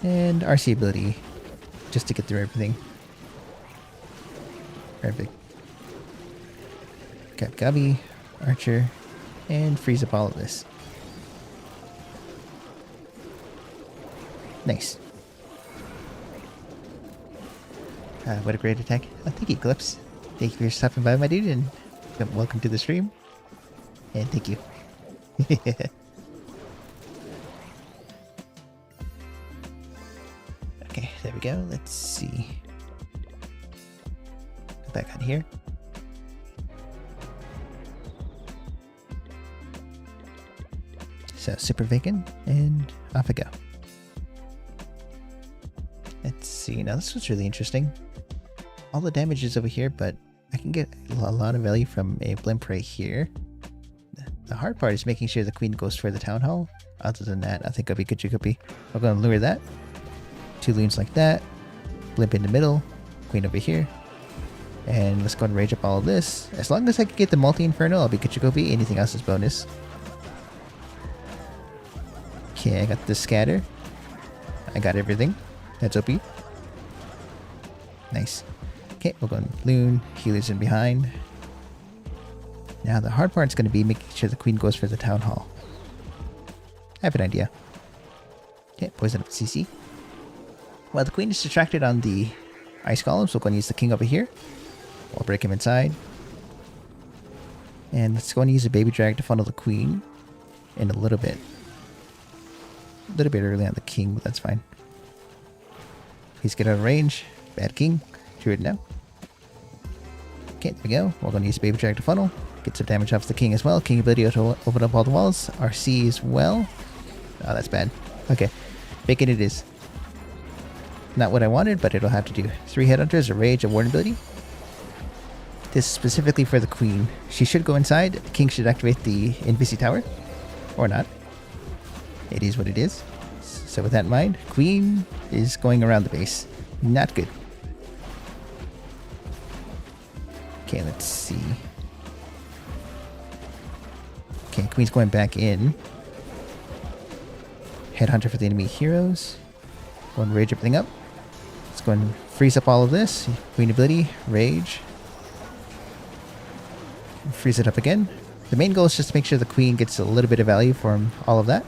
Speaker 1: And RC ability just to get through everything. Perfect. Got Gabi, Archer, and freeze up all of this. Nice. What a great attack. Oh, thank you, Eclipse. Thank you for stopping by, my dude, and welcome to the stream. And thank you. Okay, there we go. Let's see. Go back on here. So, super vacant, and off I go. Let's see. Now, this was really interesting. All the damage is over here, but I can get a lot of value from a blimp right here. The hard part is making sure the queen goes for the town hall. Other than that, I think I'll be good. We're going to lure that. 2 loons like that. Blimp in the middle. Queen over here. And let's go and rage up all of this. As long as I can get the multi-inferno, I'll be good. Anything else is bonus. Okay, I got the scatter. I got everything. That's OP. Nice. Okay, we'll go and loon. Healer's in behind. Now the hard part's going to be making sure the queen goes for the town hall. I have an idea. Okay, poison up CC. Well, the queen is distracted on the ice column, so we're going to use the king over here. We'll break him inside. And let's go and use a baby drag to funnel the queen in a little bit. A little bit early on the king, but that's fine. Please get out of range. Bad king. Druid now. Okay, there we go. We're going to use baby drag to funnel. Get some damage off the king as well. King ability to open up all the walls. RC as well. Oh, that's bad. Okay. Bacon it is. Not what I wanted, but it'll have to do. 3 headhunters, a rage, a warden ability. This is specifically for the queen. She should go inside. The king should activate the Invisi Tower. Or not. It is what it is. So with that in mind, queen is going around the base. Not good. Okay, let's see. Okay, queen's going back in. Headhunter for the enemy heroes. Go and rage everything up. Let's go and freeze up all of this. Queen ability, rage. Freeze it up again. The main goal is just to make sure the queen gets a little bit of value from all of that.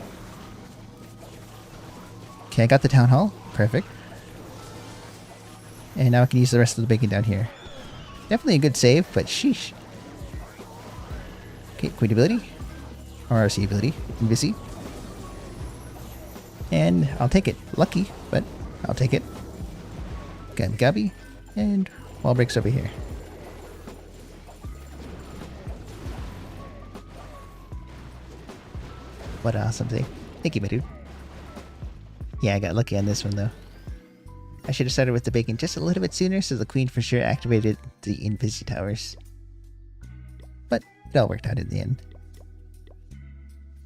Speaker 1: Okay, I got the town hall. Perfect. And now I can use the rest of the bacon down here. Definitely a good save, but sheesh. Okay, queen ability. RC ability. Invisi. And I'll take it. Lucky, but I'll take it. Got Gabi. And wall breaks over here. What an awesome thing. Thank you, my dude. Yeah, I got lucky on this one, though. I should have started with the bacon just a little bit sooner, so the queen for sure activated the Invisi Towers. But it all worked out in the end.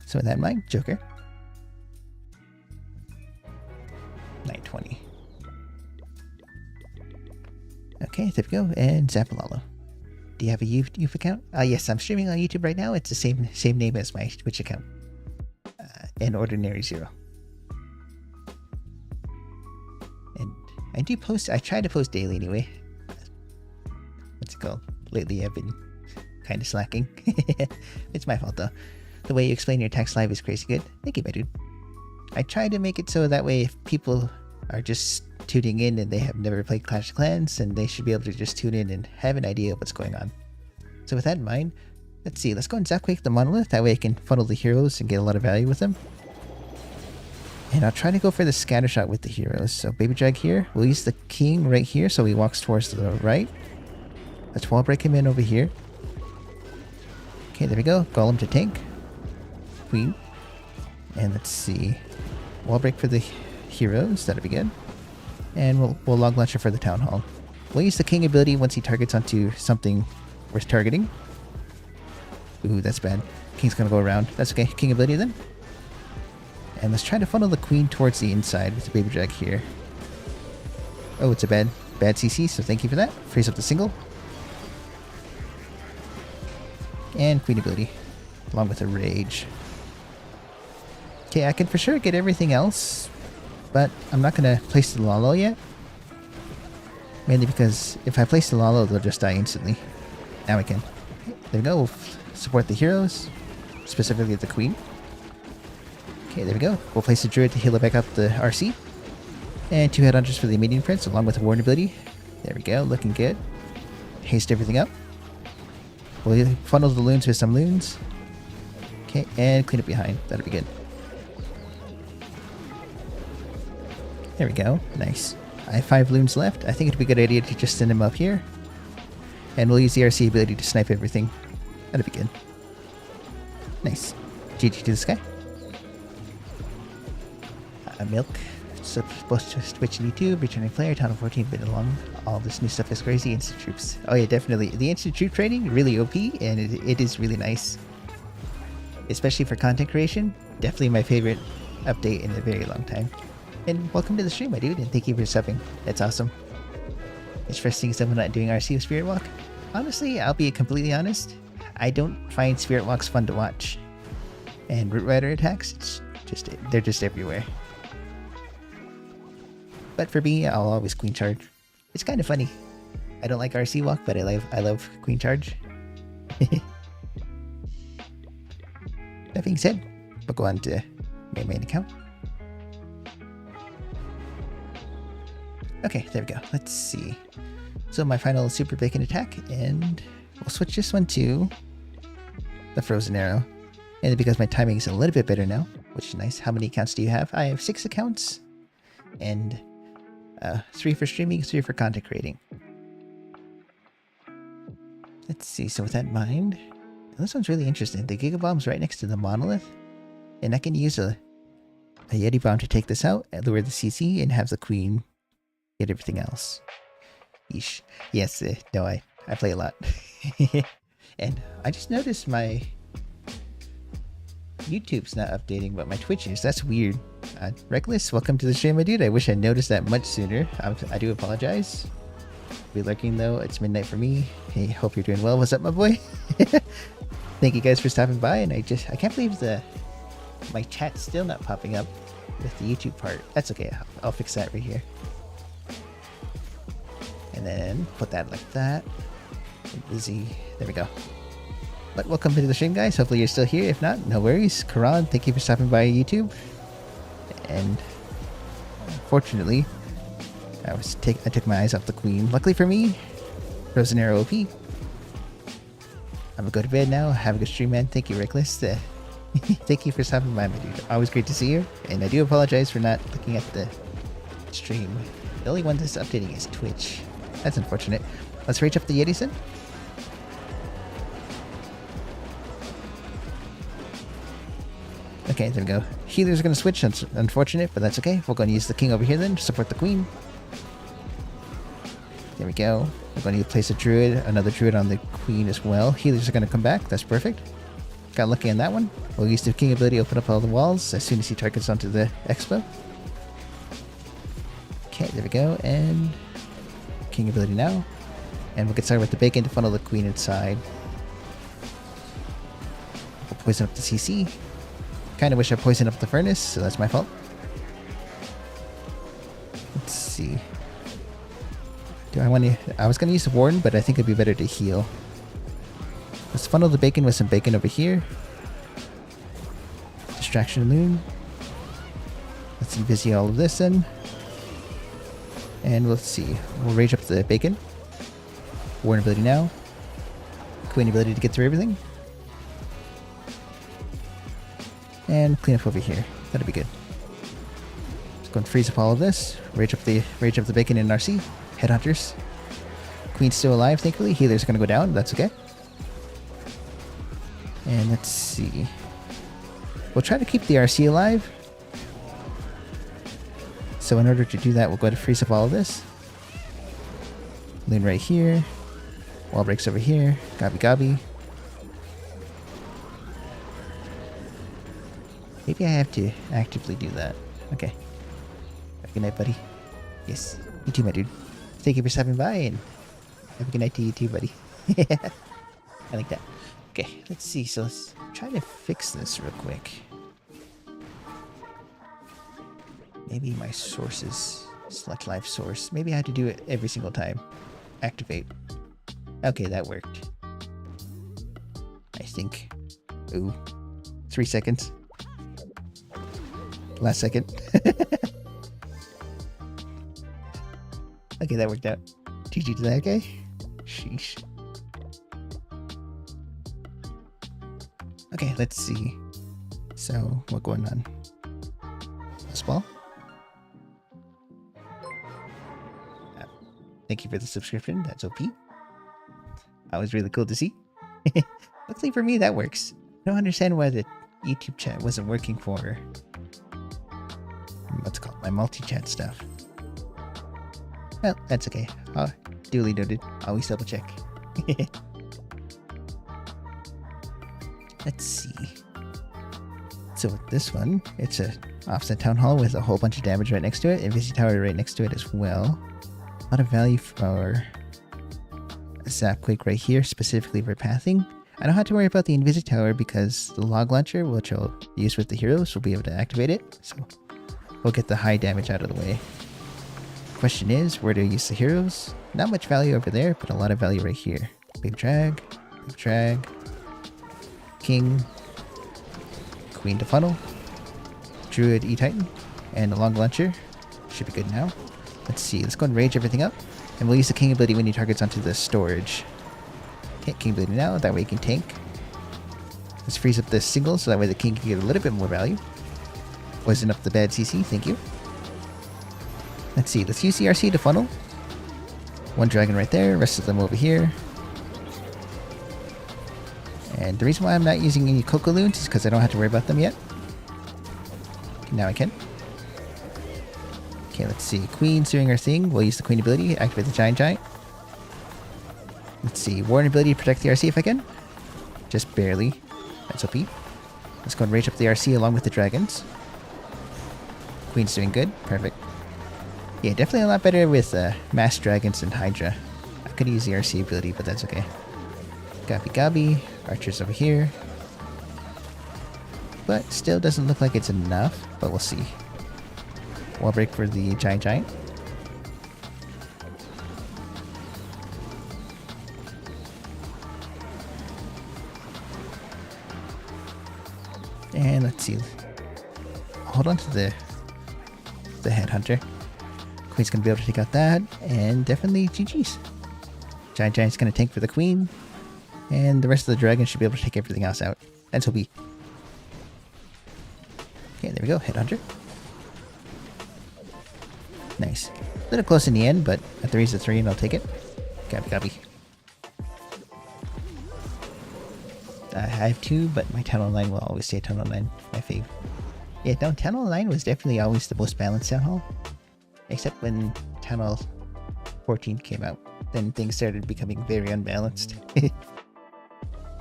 Speaker 1: So with that in mind, Joker. 920. Okay, there we go. And Zappalalo. Do you have a YouTube account? Yes, I'm streaming on YouTube right now. It's the same name as my Twitch account. AnOrdinaryZero. And I do post, I try to post daily anyway. What's it called? Lately I've been kind of slacking. It's my fault though. The way you explain your text live is crazy good. Thank you, my dude. I try to make it so that way if people are just tuning in and they have never played Clash of Clans, and they should be able to just tune in and have an idea of what's going on. So with that in mind, let's see, let's go and Zapquake the Monolith, that way I can funnel the heroes and get a lot of value with them. And I'll try to go for the scatter shot with the heroes. So Baby Drag here, we'll use the King right here so he walks towards the right. Let's wall break him in over here. Okay, there we go, Golem to tank. Queen. And let's see, wall break for the heroes, that'll be good. And we'll log launcher for the Town Hall. We'll use the King ability once he targets onto something worth targeting. Ooh, that's bad. King's gonna go around. That's okay. King ability then. And let's try to funnel the Queen towards the inside with the Baby Drag here. Oh, it's a bad CC, so thank you for that. Freeze up the single. And Queen ability, along with a Rage. Okay, I can for sure get everything else, but I'm not going to place the Lalo yet. Mainly because if I place the Lalo, they'll just die instantly. Now we can. There we go. We'll support the heroes, specifically the Queen. Okay, there we go. We'll place the Druid to heal it back up the RC. And 2 Headhunters for the Immediate Prince, along with a Warden ability. There we go, looking good. Haste everything up. We'll funnel the loons with some loons. Okay, and clean up behind. That'll be good. There we go. Nice. I have 5 loons left. I think it'd be a good idea to just send them up here. And we'll use the RC ability to snipe everything. That'll be good. Nice. GG to this guy. Milk. Supposed to Twitch and YouTube. Returning player. Town of 14 been along. All this new stuff is crazy. Instant troops. Oh yeah, definitely. The instant troop training, really OP. And it is really nice. Especially for content creation. Definitely my favorite update in a very long time. And welcome to the stream, my dude, and thank you for subbing. That's awesome. It's first seeing someone not doing RC with Spirit Walk. Honestly, I'll be completely honest. I don't find Spirit Walks fun to watch. And Root Rider attacks, they're just everywhere. But for me, I'll always Queen Charge. It's kind of funny. I don't like RC Walk, but I love Queen Charge. That being said, we'll go on to my main account. Okay, there we go. Let's see. So my final super bacon attack, and we'll switch this one to the Frozen Arrow. And because my timing is a little bit better now, which is nice. How many accounts do you have? I have 6 accounts, and 3 for streaming, 3 for content creating. Let's see. So with that in mind, this one's really interesting. The Giga Bomb's right next to the Monolith, and I can use a Yeti Bomb to take this out, lure the CC, and have the Queen get everything else. Yeesh. Yes, no, I play a lot. And I just noticed my YouTube's not updating, but my Twitch is. That's weird. Reckless, welcome to the stream, my dude. I wish I noticed that much sooner. I do apologize. Be lurking though. It's midnight for me. Hey, hope you're doing well. What's up, my boy? Thank you guys for stopping by, and I can't believe my chat's still not popping up with the YouTube part. That's okay. I'll fix that right here. And then put that like that. Busy. There we go. But welcome to the stream, guys. Hopefully you're still here. If not, no worries. Karan, thank you for stopping by YouTube. And fortunately, I took my eyes off the Queen. Luckily for me, Frozen Arrow OP. I'm gonna go to bed now. Have a good stream, man. Thank you, Reckless. Thank you for stopping by, my dude. Always great to see you. And I do apologize for not looking at the stream. The only one that's updating is Twitch. That's unfortunate. Let's rage up the Yeti-san. Okay, there we go. Healers are going to switch. That's unfortunate, but that's okay. We're going to use the King over here then to support the Queen. There we go. We're going to place a Druid, another Druid on the Queen as well. Healers are going to come back. That's perfect. Got lucky on that one. We'll use the King ability to open up all the walls as soon as he targets onto the Expo. Okay, there we go. And King ability now. And we'll get started with the bacon to funnel the Queen inside. We'll poison up the CC. Kind of wish I poisoned up the furnace, so that's my fault. Let's see. Do I want to... I was going to use the Warden, but I think it'd be better to heal. Let's funnel the bacon with some bacon over here. Distraction loon. Let's invisi all of this then. And let's see. We'll rage up the bacon. Warn ability now. Queen ability to get through everything. And clean up over here. That'll be good. Just go and freeze up all of this. Rage up the bacon in RC. Headhunters. Queen's still alive, thankfully. Healer's gonna go down. That's okay. And let's see. We'll try to keep the RC alive. So in order to do that, we'll go ahead and freeze up all of this. Loon right here. Wall breaks over here. Gobby gobby. Maybe I have to actively do that. Okay. Have a good night, buddy. Yes. You too, my dude. Thank you for stopping by, and have a good night to you too, buddy. I like that. Okay, let's see. So let's try to fix this real quick. Maybe my sources. Select live source. Maybe I have to do it every single time. Activate. Okay, that worked. I think. Ooh. 3 seconds. Last second. Okay, that worked out. GG to that guy. Sheesh. Okay, let's see. So, what's going on? This ball? Thank you for the subscription. That's OP. That was really cool to see. Luckily for me, that works. I don't understand why the YouTube chat wasn't working for what's it called, my multi-chat stuff. Well, that's okay. Duly noted. Always double check. Let's see. So with this one, it's a offset town hall with a whole bunch of damage right next to it, and Visi Tower right next to it as well. A lot of value for a Zap Quake right here, specifically for pathing. I don't have to worry about the Invisi Tower because the log launcher, which I'll use with the heroes, will be able to activate it. So we'll get the high damage out of the way. Question is, where do I use the heroes? Not much value over there, but a lot of value right here. Big drag, king, queen to funnel, druid E-Titan, and the long launcher. Should be good now. Let's see, let's go and rage everything up. And we'll use the king ability when he targets onto the storage. Okay, king ability now, that way he can tank. Let's freeze up the single so that way the king can get a little bit more value. Poison up the bad CC, thank you. Let's see, let's use the RC to funnel. One dragon right there, rest of them over here. And the reason why I'm not using any Coco Loons is because I don't have to worry about them yet. Now I can. Okay, let's see. Queen's doing her thing. We'll use the Queen ability, activate the Giant. Let's see. Warren ability to protect the RC if I can. Just barely. That's OP. Let's go and rage up the RC along with the dragons. Queen's doing good. Perfect. Yeah, definitely a lot better with mass dragons and Hydra. I could use the RC ability, but that's okay. Gobby gobby. Archers over here. But still doesn't look like it's enough, but we'll see. Wall break for the Giant. And let's see. Hold on to the Headhunter. Queen's gonna be able to take out that, and definitely GG's. Giant's gonna tank for the Queen, and the rest of the dragons should be able to take everything else out. That's OP. Okay, there we go, Headhunter. Nice. A little close in the end, but at the raise of 3 and I'll take it. Gobby. I have 2, but my Town Hall 9 will always stay Town Hall 9, my fave. Yeah, no, Town Hall 9 was definitely always the most balanced Town Hall. Except when Town Hall 14 came out. Then things started becoming very unbalanced.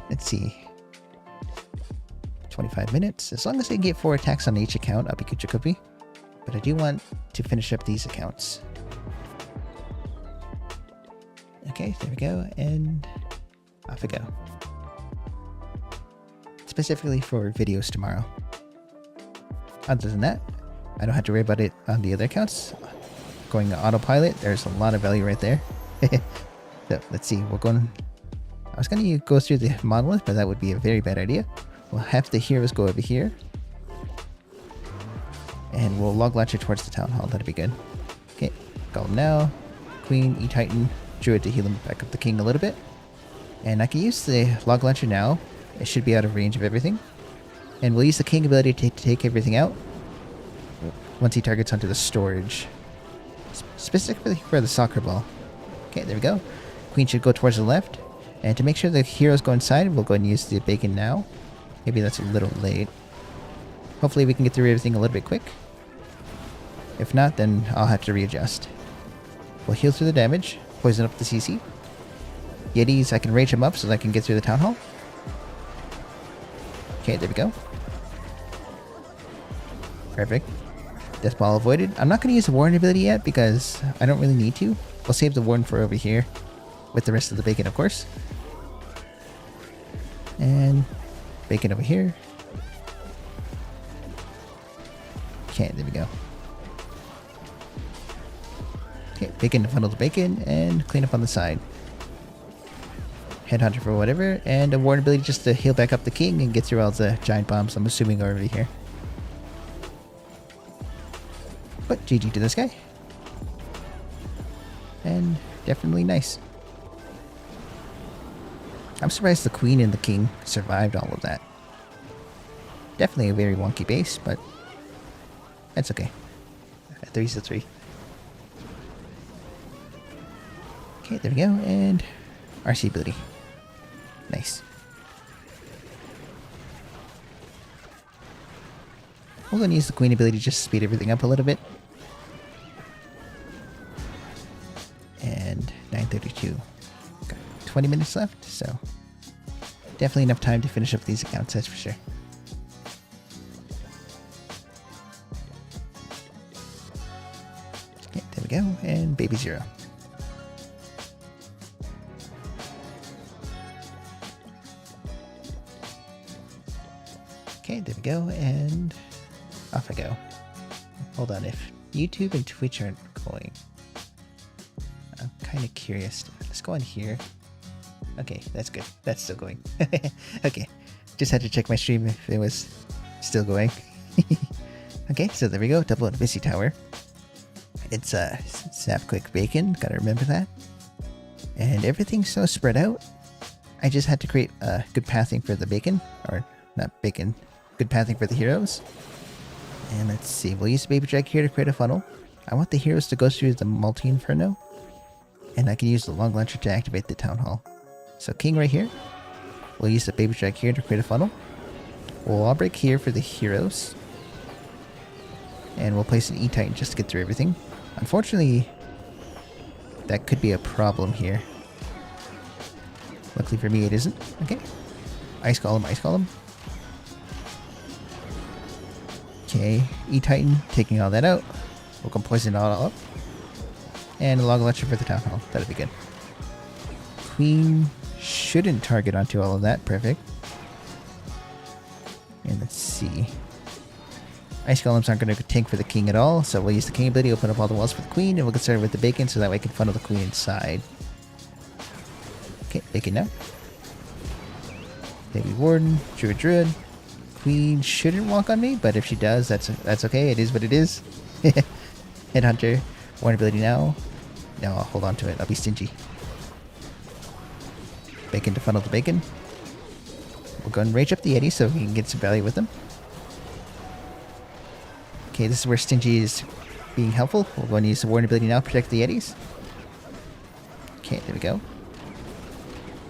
Speaker 1: Let's see. 25 minutes. As long as I can get 4 attacks on each account, I'll be good. But I do want to finish up these accounts. Okay, there we go. And off we go. Specifically for videos tomorrow. Other than that, I don't have to worry about it on the other accounts. Going to autopilot, there's a lot of value right there. So let's see, we're going I was gonna go through the monolith, but that would be a very bad idea. We'll have the heroes go over here. And we'll log launcher towards the town hall. That'd be good. Okay, Golem now. Queen, E-Titan, Druid to heal him back up the king a little bit. And I can use the log launcher now. It should be out of range of everything. And we'll use the king ability to take everything out once he targets onto the storage. Specifically for the soccer ball. Okay, there we go. Queen should go towards the left. And to make sure the heroes go inside, we'll go ahead and use the bacon now. Maybe that's a little late. Hopefully we can get through everything a little bit quick. If not, then I'll have to readjust. We'll heal through the damage, poison up the CC. Yetis, I can rage them up so that I can get through the town hall. Okay, there we go. Perfect. Death ball avoided. I'm not going to use the warden ability yet because I don't really need to. We'll save the warden for over here with the rest of the bacon, of course. And bacon over here. Okay, there we go. Okay, bacon to funnel the bacon and clean up on the side. Headhunter for whatever, and a warden ability just to heal back up the king and get through all the giant bombs I'm assuming are over here. But GG to this guy. And definitely nice. I'm surprised the queen and the king survived all of that. Definitely a very wonky base, but that's okay. 3's to 3. Okay, there we go, and RC ability. Nice. We're going to use the queen ability just to speed everything up a little bit. And 9:32. Got 20 minutes left, so definitely enough time to finish up these accounts, that's for sure. Okay, there we go, and baby zero. Okay, there we go, and off I go. Hold on, if YouTube and Twitch aren't going, I'm kind of curious. Let's go on here. Okay, that's good. That's still going. Okay, just had to check my stream if it was still going. Okay, so there we go. Double Invisy Tower. It's snap quick bacon. Gotta remember that. And everything's so spread out. I just had to create a good pathing for the bacon, or not bacon. Good pathing for the heroes. And let's see, we'll use the baby drag here to create a funnel. I want the heroes to go through the multi-inferno. And I can use the long launcher to activate the town hall. So king right here. We'll use the baby drag here to create a funnel. We'll wall break here for the heroes. And we'll place an E-Titan just to get through everything. Unfortunately, that could be a problem here. Luckily for me it isn't. Okay. Ice Golem, Ice Golem. Okay, E-Titan, taking all that out. We'll go poison it all up. And a log launcher for the town hall. That'll be good. Queen shouldn't target onto all of that. Perfect. And let's see. Ice Golems aren't going to tank for the king at all, so we'll use the king ability, open up all the walls for the queen, and we'll get started with the bacon so that way I can funnel the queen inside. Okay, bacon now. Baby warden, druid. Queen shouldn't walk on me, but if she does, that's okay. It is what it is. Headhunter, warden ability now. No, I'll hold on to it. I'll be stingy. Bacon to funnel the bacon. We'll go and rage up the Yeti so we can get some value with them. Okay, this is where stingy is being helpful. We'll go and use the warden ability now to protect the Yetis. Okay, there we go.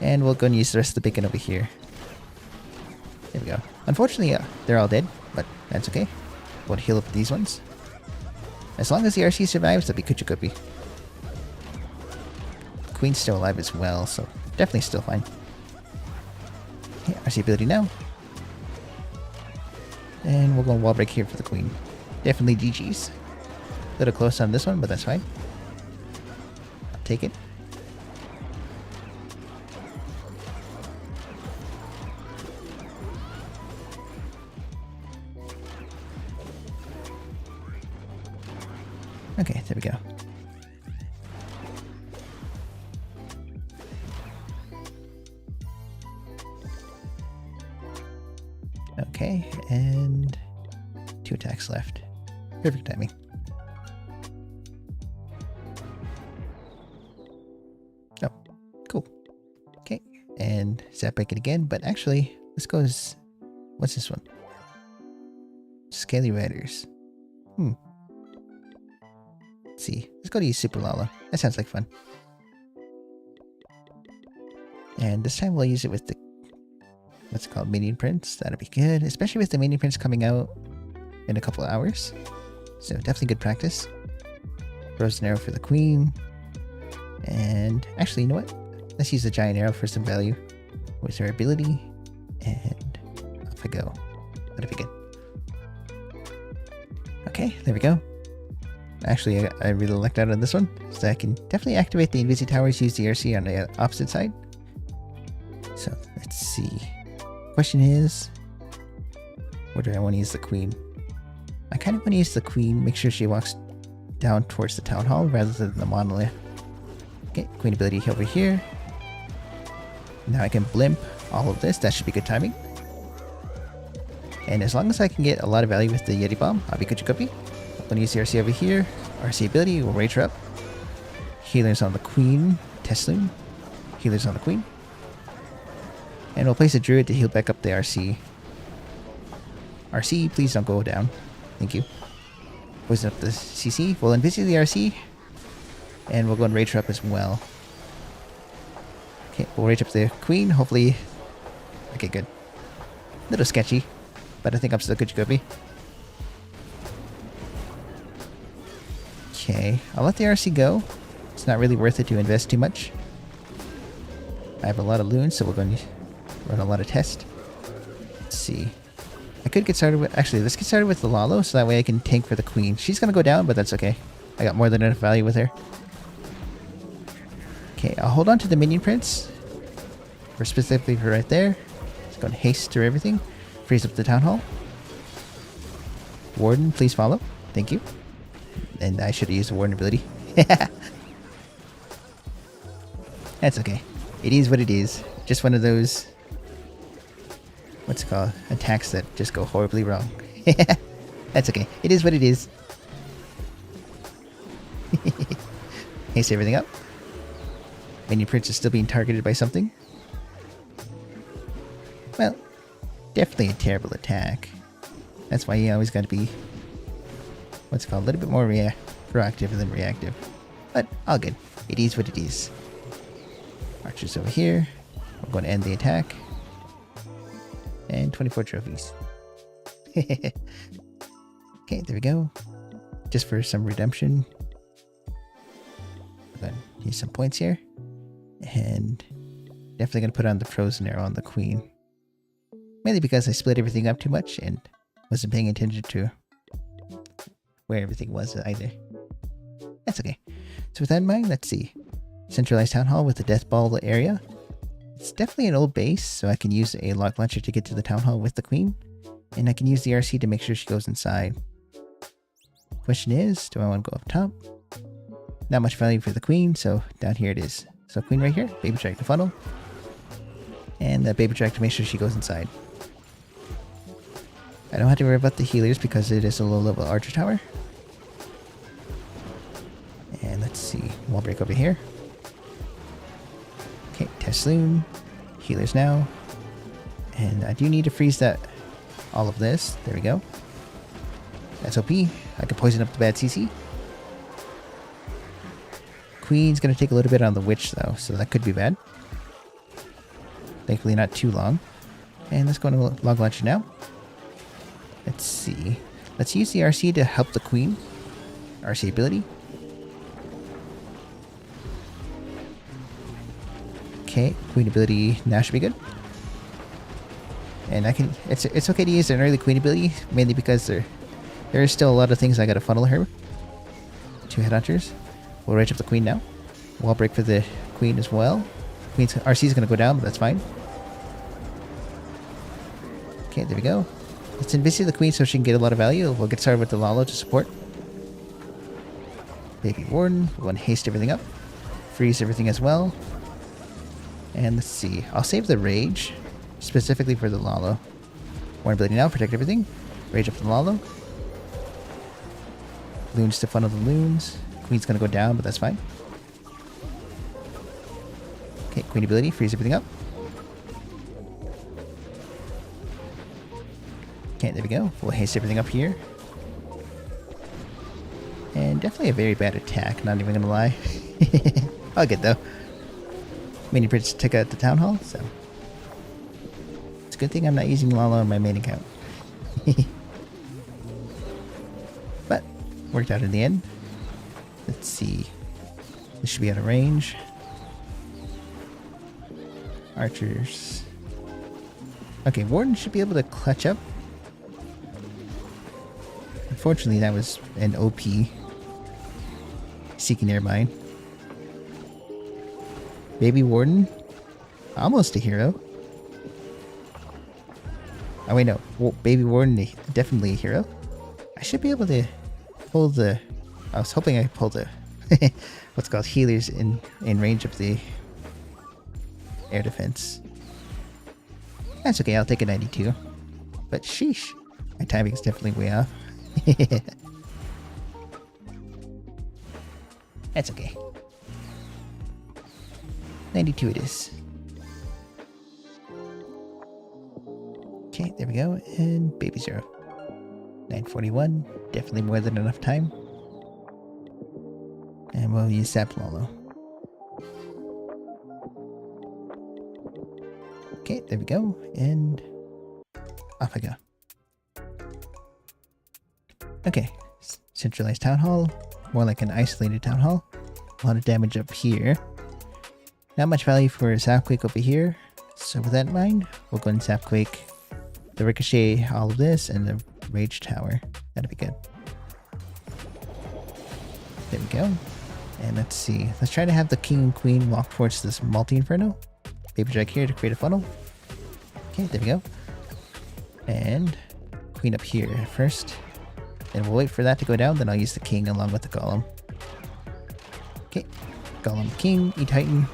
Speaker 1: And we'll go and use the rest of the bacon over here. There we go. Unfortunately, they're all dead, but that's okay. We'll heal up these ones. As long as the RC survives, that'll be kuchi. Queen's still alive as well, so definitely still fine. Okay, RC ability now. And we'll go wall break here for the queen. Definitely GG's. A little close on this one, but that's fine. I'll take it. Okay, there we go. attacks left. Perfect timing. Oh, cool. Okay, and zap break it again, but actually, this goes... What's this one? Scaly Riders. Let's see. Let's go to use Super Lala. That sounds like fun. And this time we'll use it with the... What's it called? Minion Prince. That'll be good. Especially with the Minion Prince coming out in a couple of hours. So definitely good practice. Frozen Arrow for the Queen. And actually, you know what? Let's use the Giant Arrow for some value with her ability. And off I go. That'll be good. Okay, there we go. Actually, I really lucked out on this one. So I can definitely activate the Invisi Towers, use the RC on the opposite side. So let's see. Question is, where do I want to use the Queen? I kind of want to use the Queen, make sure she walks down towards the Town Hall rather than the Monolith. Okay, Queen ability over here. Now I can blimp all of this. That should be good timing. And as long as I can get a lot of value with the Yeti Bomb, I'll be good to go. I'm going to use the RC over here. RC ability will rage her up. Healers on the Queen. Tesloon. Healers on the Queen. And we'll place a Druid to heal back up the RC. RC, please don't go down. Thank you. Poison up the CC. We'll Invisi the RC. And we'll go and rage her up as well. Okay, we'll rage up the Queen. Hopefully... Okay, good. A little sketchy. But I think I'm still good to go. Okay, I'll let the RC go. It's not really worth it to invest too much. I have a lot of loons, so we're going to run a lot of tests. Let's see. I could get started with... Actually, let's get started with the Lalo, so that way I can tank for the Queen. She's going to go down, but that's okay. I got more than enough value with her. Okay, I'll hold on to the Minion Prince. For specifically for right there. Just go and haste through everything. Freeze up the Town Hall. Warden, please follow. Thank you. And I should have used the Warden ability. That's okay. It is what it is. Just one of those... What's it called? Attacks that just go horribly wrong. That's okay. It is what it is. Haste everything up. Minion Prince is still being targeted by something. Well, definitely a terrible attack. That's why you always got to be, what's it called, a little bit more proactive than reactive. But all good. It is what it is. Archers over here. We're going to end the attack. And 24 trophies. Okay, there we go. Just for some redemption. We're going to use some points here. And definitely going to put on the Frozen Arrow on the Queen. Mainly because I split everything up too much and wasn't paying attention to where everything was either. That's okay. So with that in mind, let's see. Centralized Town Hall with the Death Ball area. It's definitely an old base, so I can use a lock launcher to get to the Town Hall with the Queen. And I can use the RC to make sure she goes inside. Question is, do I want to go up top? Not much value for the Queen, so down here it is. So Queen right here, Baby Track to funnel. And the Baby Track to make sure she goes inside. I don't have to worry about the healers because it is a low level archer tower. And let's see, wall break over here. Okay, Tesloon. Healers now. And I do need to freeze that, all of this. There we go. That's OP. I can poison up the bad CC. Queen's gonna take a little bit on the witch though, so that could be bad. Thankfully not too long. And let's go into log launcher now. Let's see. Let's use the RC to help the Queen. RC ability. Okay, Queen ability now should be good. And I can, it's okay to use an early Queen ability, mainly because there is still a lot of things I gotta funnel her. 2 headhunters. We'll rage up the Queen now. Wall break for the Queen as well. Queen's RC is gonna go down, but that's fine. Okay, there we go. Let's Invisi the Queen so she can get a lot of value. We'll get started with the Lalo to support. Baby Warden. We'll go and haste everything up. Freeze everything as well. And let's see. I'll save the Rage specifically for the Lalo. Warden ability now. Protect everything. Rage up the Lalo. loons to funnel the loons. Queen's gonna go down, but that's fine. Okay, queen ability, freeze everything up. Okay, there we go. We'll haste everything up here. And definitely a very bad attack, not even gonna lie. All good though. Mini Prince took out the town hall, so it's a good thing I'm not using Lala on my main account. But worked out in the end. Let's see. This should be out of range. Archers. Okay, Warden should be able to clutch up. Unfortunately, that was an OP Seeking Airmine. Baby Warden, almost a hero. Oh wait, no. Baby Warden, definitely a hero. I should be able to pull the... I was hoping I pulled the... what's called healers in range of the air defense. That's okay, I'll take a 92. But sheesh, my timing's definitely way off. That's okay. 92 it is. Okay, there we go. And baby zero. 941. Definitely more than enough time. And we'll use Sap Lolo. Okay, there we go. And off I go. Okay. Centralized Town Hall. More like an isolated Town Hall. A lot of damage up here. Not much value for a Zapquake over here. So with that in mind, we'll go and Zapquake the Ricochet, all of this, and the Rage Tower. That'll be good. There we go. And let's see. Let's try to have the King and Queen walk towards this Multi-Inferno. Baby Drag here to create a funnel. Okay, there we go. And Queen up here first. And we'll wait for that to go down, then I'll use the King along with the Golem. Okay. Golem King, E-Titan.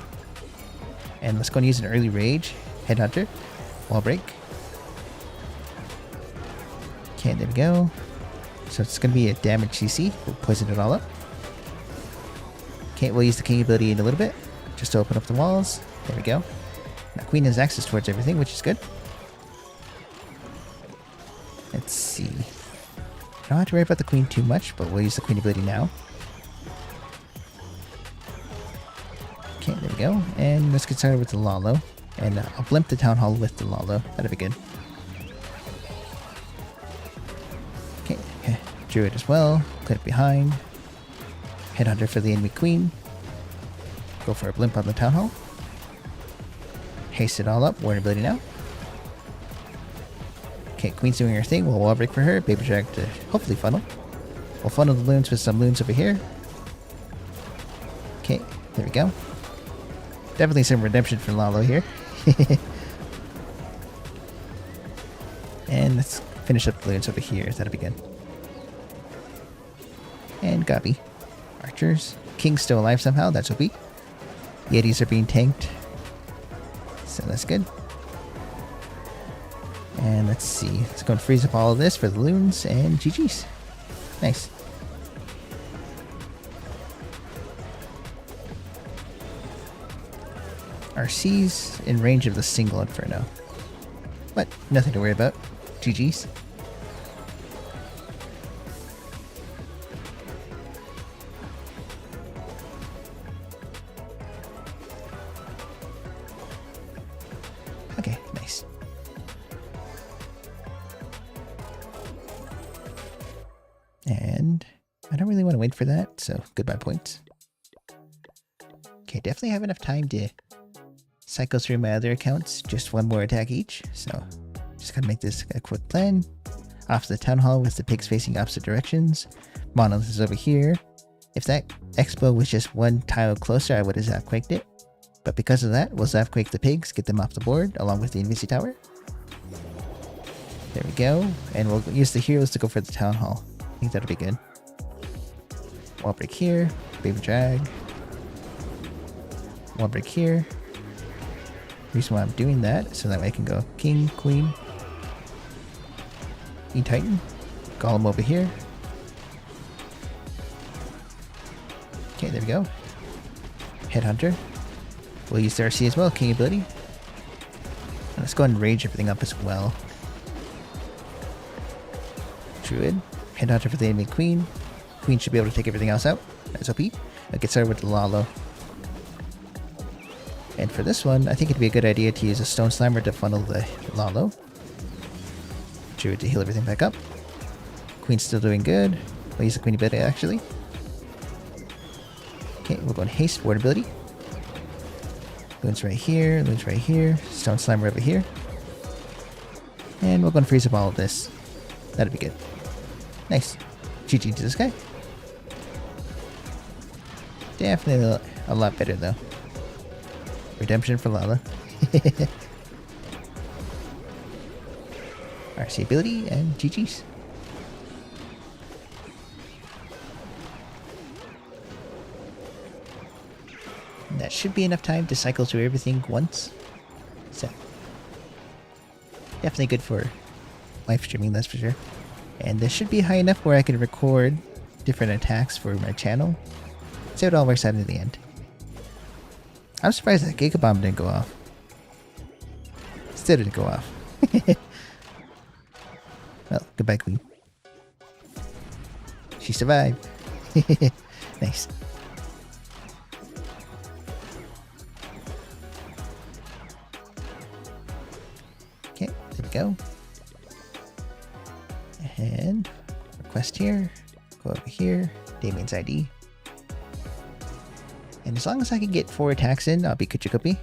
Speaker 1: And let's go and use an early Rage. Headhunter. Wall break. Okay, there we go. So it's going to be a damage CC. We'll poison it all up. Okay, we'll use the King ability in a little bit, just to open up the walls. There we go. Now Queen has access towards everything, which is good. Let's see. I don't have to worry about the Queen too much, but we'll use the Queen ability now. Okay, there we go. And let's get started with the Lalo. And I'll blimp the Town Hall with the Lalo. That'll be good. Okay, Druid as well. Click behind. Headhunter for the enemy Queen. Go for a blimp on the Town Hall. Haste it all up. Warden ability now. Okay, Queen's doing her thing. We'll wall break for her. Baby Drag to hopefully funnel. We'll funnel the loons with some loons over here. Okay, there we go. Definitely some redemption for Lalo here. And let's finish up the loons over here. That'll be good. And Gabi. Archers. King's still alive somehow. That's OP. Yetis are being tanked. So that's good. And let's see. Let's go and freeze up all of this for the loons and GG's. Nice. RC's in range of the single Inferno. But nothing to worry about. GG's. Okay, nice. And I don't really want to wait for that, so goodbye points. Okay, definitely have enough time to cycle through my other accounts, just one more attack each, so just gotta make this a quick plan. Off the Town Hall with the pigs facing opposite directions. Monolith is over here. If that Expo was just one tile closer, I would have Zapquaked it. But because of that, we'll Zapquake the pigs, get them off the board, along with the Invisi Tower. There we go. And we'll use the heroes to go for the Town Hall. I think that'll be good. Wall break here. Baby Drag. Wall break here. Reason why I'm doing that, so that way I can go King, Queen, E-Titan, Golem over here. there we go. Headhunter. We'll use the RC as well, King ability. And let's go and rage everything up as well. Druid. Headhunter for the enemy Queen. Queen should be able to take everything else out. That's OP. I'll get started with the Lalo. And for this one, I think it'd be a good idea to use a Stone Slimer to funnel the Lalo. Druid to heal everything back up. Queen's still doing good. We'll use the Queen ability actually. Okay, we'll go and haste ward ability. Loon's right here, Loon's right here, Stone Slimer over here. And we'll go and freeze up all of this. That'd be good. Nice. GG to this guy. Definitely a lot better though. Redemption for Lala. RC ability and GG's. That should be enough time to cycle through everything once. So, definitely good for live streaming, that's for sure. And this should be high enough where I can record different attacks for my channel. See how it all works out in the end. I'm surprised that Giga Bomb didn't go off. Still didn't go off. Well, goodbye, Queen. She survived. Nice. Okay, there we go. And request here. Go over here. Damien's ID. And as long as I can get 4 attacks in, I'll be Kuchikupi.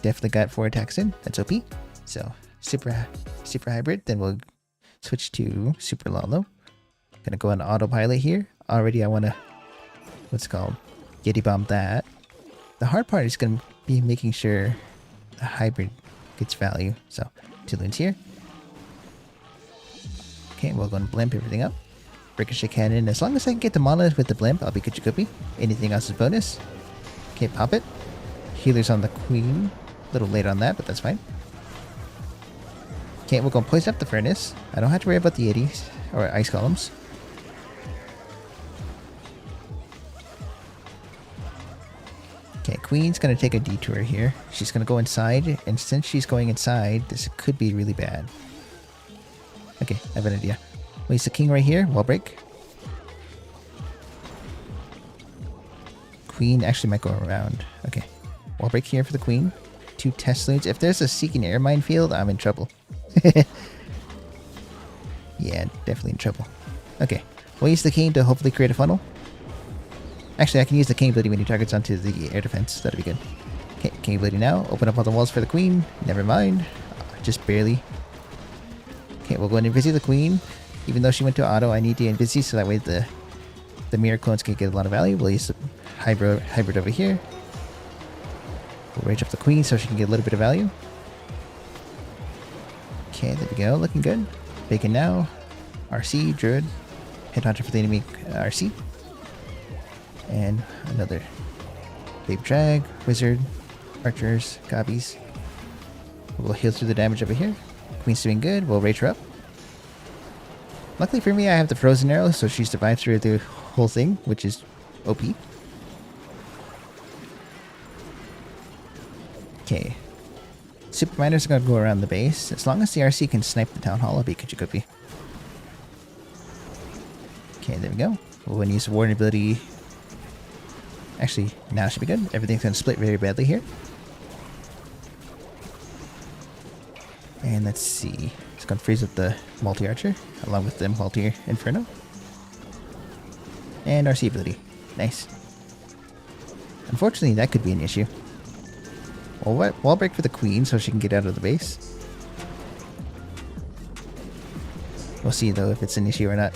Speaker 1: Definitely got 4 attacks in. That's OP. So super hybrid. Then we'll switch to Super Lalo. Gonna go on autopilot here. Already I wanna what's it called? Yeti Bomb that. The hard part is gonna be making sure the hybrid gets value. So 2 Loons here. Okay, we'll go and blimp everything up. Ricochet Cannon. As long as I can get the monolith with the blimp, I'll be Kuchikupi. Anything else is bonus. Okay, pop it. Healers on the Queen. A little late on that, but that's fine. Okay, we'll go and poison up the furnace. I don't have to worry about the Yetis or ice columns. Okay, Queen's gonna take a detour here. She's gonna go inside, and since she's going inside, this could be really bad. Okay, I have an idea. We'll use the King right here, wall break. Queen actually might go around. Okay, wall break here for the Queen. 2 test loons. If there's a Seeking Air Minefield, I'm in trouble. Yeah, definitely in trouble. Okay, we'll use the King to hopefully create a funnel. Actually, I can use the King ability when he targets onto the air defense. That'd be good. Okay, King ability now. Open up all the walls for the Queen. Never mind. Just barely. Okay, we'll go and Invisi the Queen. Even though she went to auto, I need to Invisi so that way the mirror clones can get a lot of value. We'll use the hybrid over here. We'll rage up the Queen so she can get a little bit of value. Okay, there we go. Looking good. Bacon now. RC, Druid. Headhunter for the enemy RC. And another Babe Drag, Wizard, Archers, Gobbies. We'll heal through the damage over here. Queen's doing good. We'll rage her up. Luckily for me, I have the Frozen Arrow, so she survived through the whole thing, which is OP. Okay. Super Miners are going to go around the base. As long as the RC can snipe the Town Hall, I'll be Kuchikupi. Okay, there we go. We'll go and use the Warden ability. Actually, now should be good. Everything's going to split very badly here. And let's see. It's going to freeze up the multi-archer along with the multi-inferno. And RC ability. Nice. Unfortunately, that could be an issue. Well, wall break for the Queen so she can get out of the base. We'll see though if it's an issue or not.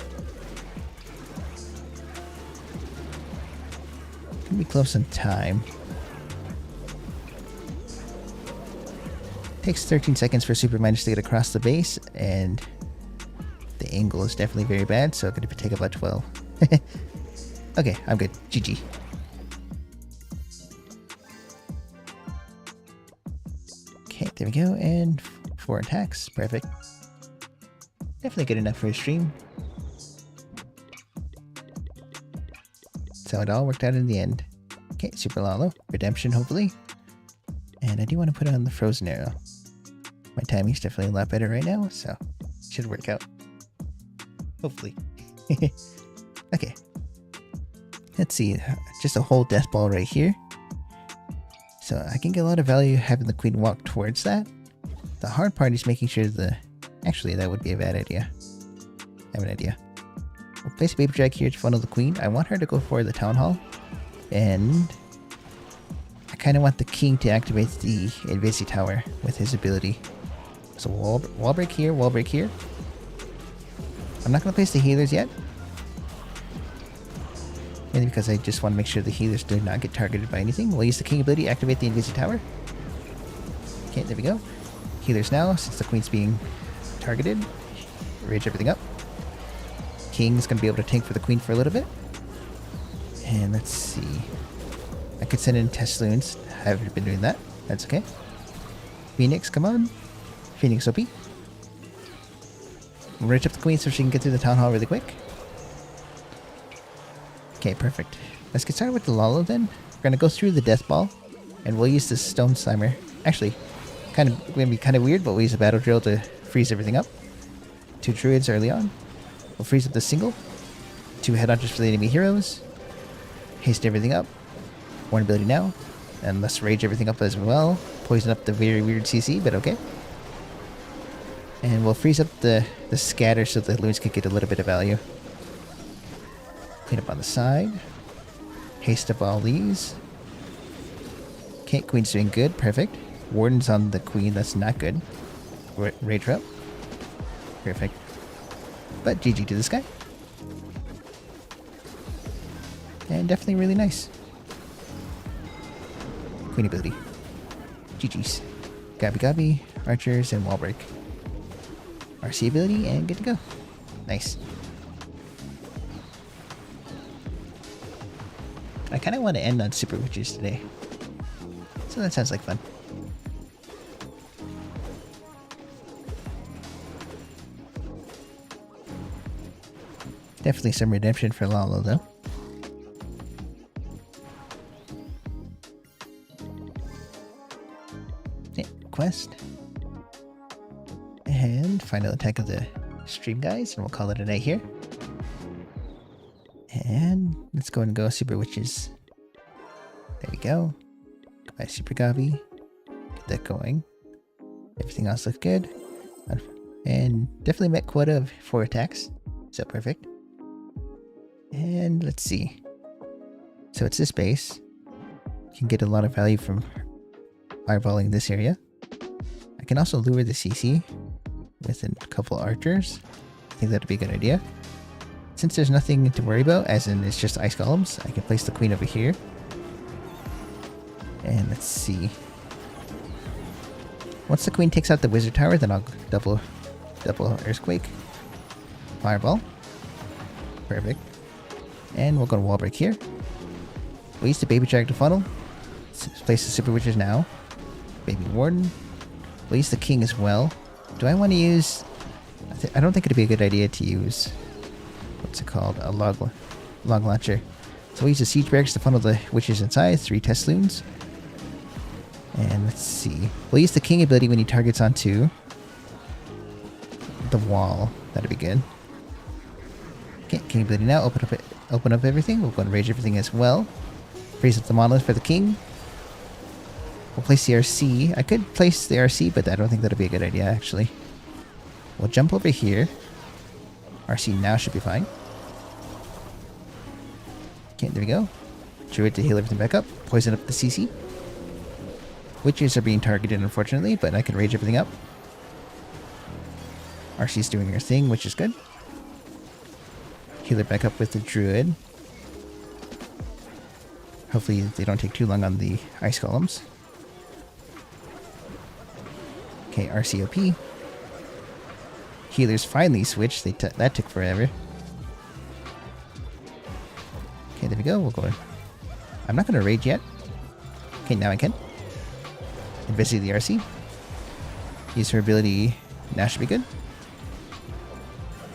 Speaker 1: Can be close in time. Takes 13 seconds for Super Miners to get across the base, and the angle is definitely very bad, so it's going to take about 12. Okay, I'm good. GG. Okay, there we go, and 4 attacks. Perfect. Definitely good enough for a stream. So it all worked out in the end. Okay, Super Lalo. Redemption, hopefully. And I do want to put on the Frozen Arrow. My timing's definitely a lot better right now, so should work out. Hopefully. Okay. Let's see. Just a whole Death Ball right here. So I can get a lot of value having the Queen walk towards that. The hard part is making sure the... Actually, that would be a bad idea. I have an idea. We'll place a Baby Drag here to funnel the Queen. I want her to go for the Town Hall. And I kind of want the King to activate the Invisi Tower with his ability. So wall break here, wall break here. I'm not going to place the healers yet. Mainly because I just want to make sure the healers do not get targeted by anything. We'll use the King ability to activate the Invisi Tower. Okay, there we go. Healers now, since the Queen's being targeted. Rage everything up. King's going to be able to tank for the Queen for a little bit. And let's see. I could send in Tesloons. I haven't been doing that. That's okay. Phoenix, come on. Phoenix OP. We'll rage up the Queen so she can get through the Town Hall really quick. Okay, perfect. Let's get started with the Lalo then. We're going to go through the Death Ball. And we'll use the Stone Slimer. Actually, going to be kind of weird, but we'll use a Battle Drill to freeze everything up. 2 Druids early on. We'll freeze up the single. 2 Headhunters for the enemy heroes. Haste everything up. 1 ability now. And let's rage everything up as well. Poison up the very weird CC, but okay. And we'll freeze up the scatter so the loons can get a little bit of value. Clean up on the side. Haste up all these. Okay, Queen's doing good. Perfect. Warden's on the Queen. That's not good. Rage her up. Perfect. But GG to this guy. And definitely really nice. Queen ability. GG's. Gabi, Archers, and Wall Break. RC ability, and good to go. Nice. I kind of want to end on Super Witches today. So that sounds like fun. Definitely some redemption for Lalo though. Yeah, quest. And final attack of the stream, guys, and we'll call it a night here. And let's go and go Super Witches. There we go. Goodbye, Super Gabi. Get that going. Everything else looks good. And definitely met quota of 4 attacks. So perfect. And let's see. So it's this base. You can get a lot of value from eyeballing this area. I can also lure the CC with a couple archers. I think that'd be a good idea. Since there's nothing to worry about, as in it's just ice golems, I can place the Queen over here. And let's see. Once the Queen takes out the Wizard Tower, then I'll double Earthquake. Fireball. Perfect. And we'll go to Wall Break here. We'll use the Baby Drag to funnel. Let's place the Super Witches now. Baby Warden. We'll use the King as well. Do I want to use... I don't think it'd be a good idea to use... What's it called? A log launcher. So we'll use the Siege Barracks to funnel the Witches inside. 3 Tesloons. And let's see. We'll use the King ability when he targets onto the wall. That'd be good. Okay, King ability now. Open up everything. We'll go and rage everything as well. Freeze up the monolith for the King. We'll place the RC. I could place the RC, but I don't think that'll be a good idea, actually. We'll jump over here. RC now should be fine. Okay, there we go. Druid to heal everything back up. Poison up the CC. Witches are being targeted, unfortunately, but I can rage everything up. RC's doing her thing, which is good. Heal it back up with the Druid. Hopefully they don't take too long on the ice golems. Okay, RCOP. Healers finally switched. That took forever. Okay, there we go. We'll go in. I'm not going to rage yet. Okay, now I can. Investigate the RC. Use her ability. Now should be good.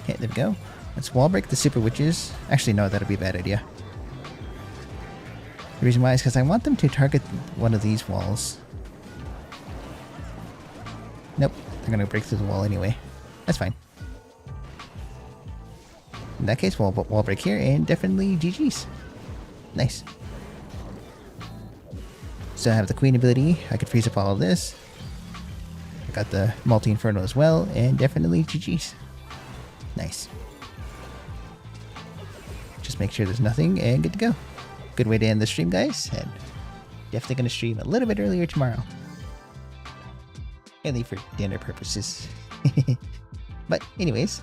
Speaker 1: Okay, there we go. Let's wall break the Super Witches. Actually, no, that'll be a bad idea. The reason why is because I want them to target one of these walls. Nope, they're gonna break through the wall anyway. That's fine. In that case, wall break here, and definitely GG's. Nice. So I have the Queen ability. I could freeze up all of this. I got the Multi-Inferno as well, and definitely GG's. Nice. Just make sure there's nothing, and good to go. Good way to end the stream, guys, and definitely going to stream a little bit earlier tomorrow. Mainly for dinner purposes. But anyways,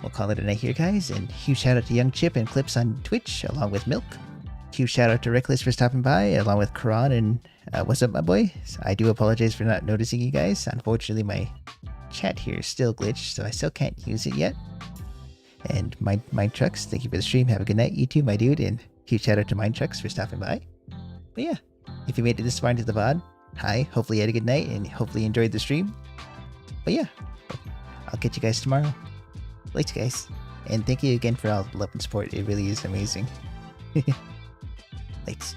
Speaker 1: we'll call it a night here, guys, and huge shout out to Young Chip and Clips on Twitch, along with Milk. Huge shout out to Reckless for stopping by, along with Karan and what's up, my boy? So I do apologize for not noticing you guys. Unfortunately, my chat here is still glitched, so I still can't use it yet. And Mind Trucks, thank you for the stream. Have a good night, you too, my dude. And huge shout out to Mind Trucks for stopping by. But yeah, if you made it this far into the VOD, hi. Hopefully you had a good night and hopefully you enjoyed the stream. But yeah, I'll catch you guys tomorrow. Later, guys. And thank you again for all the love and support. It really is amazing. Thanks.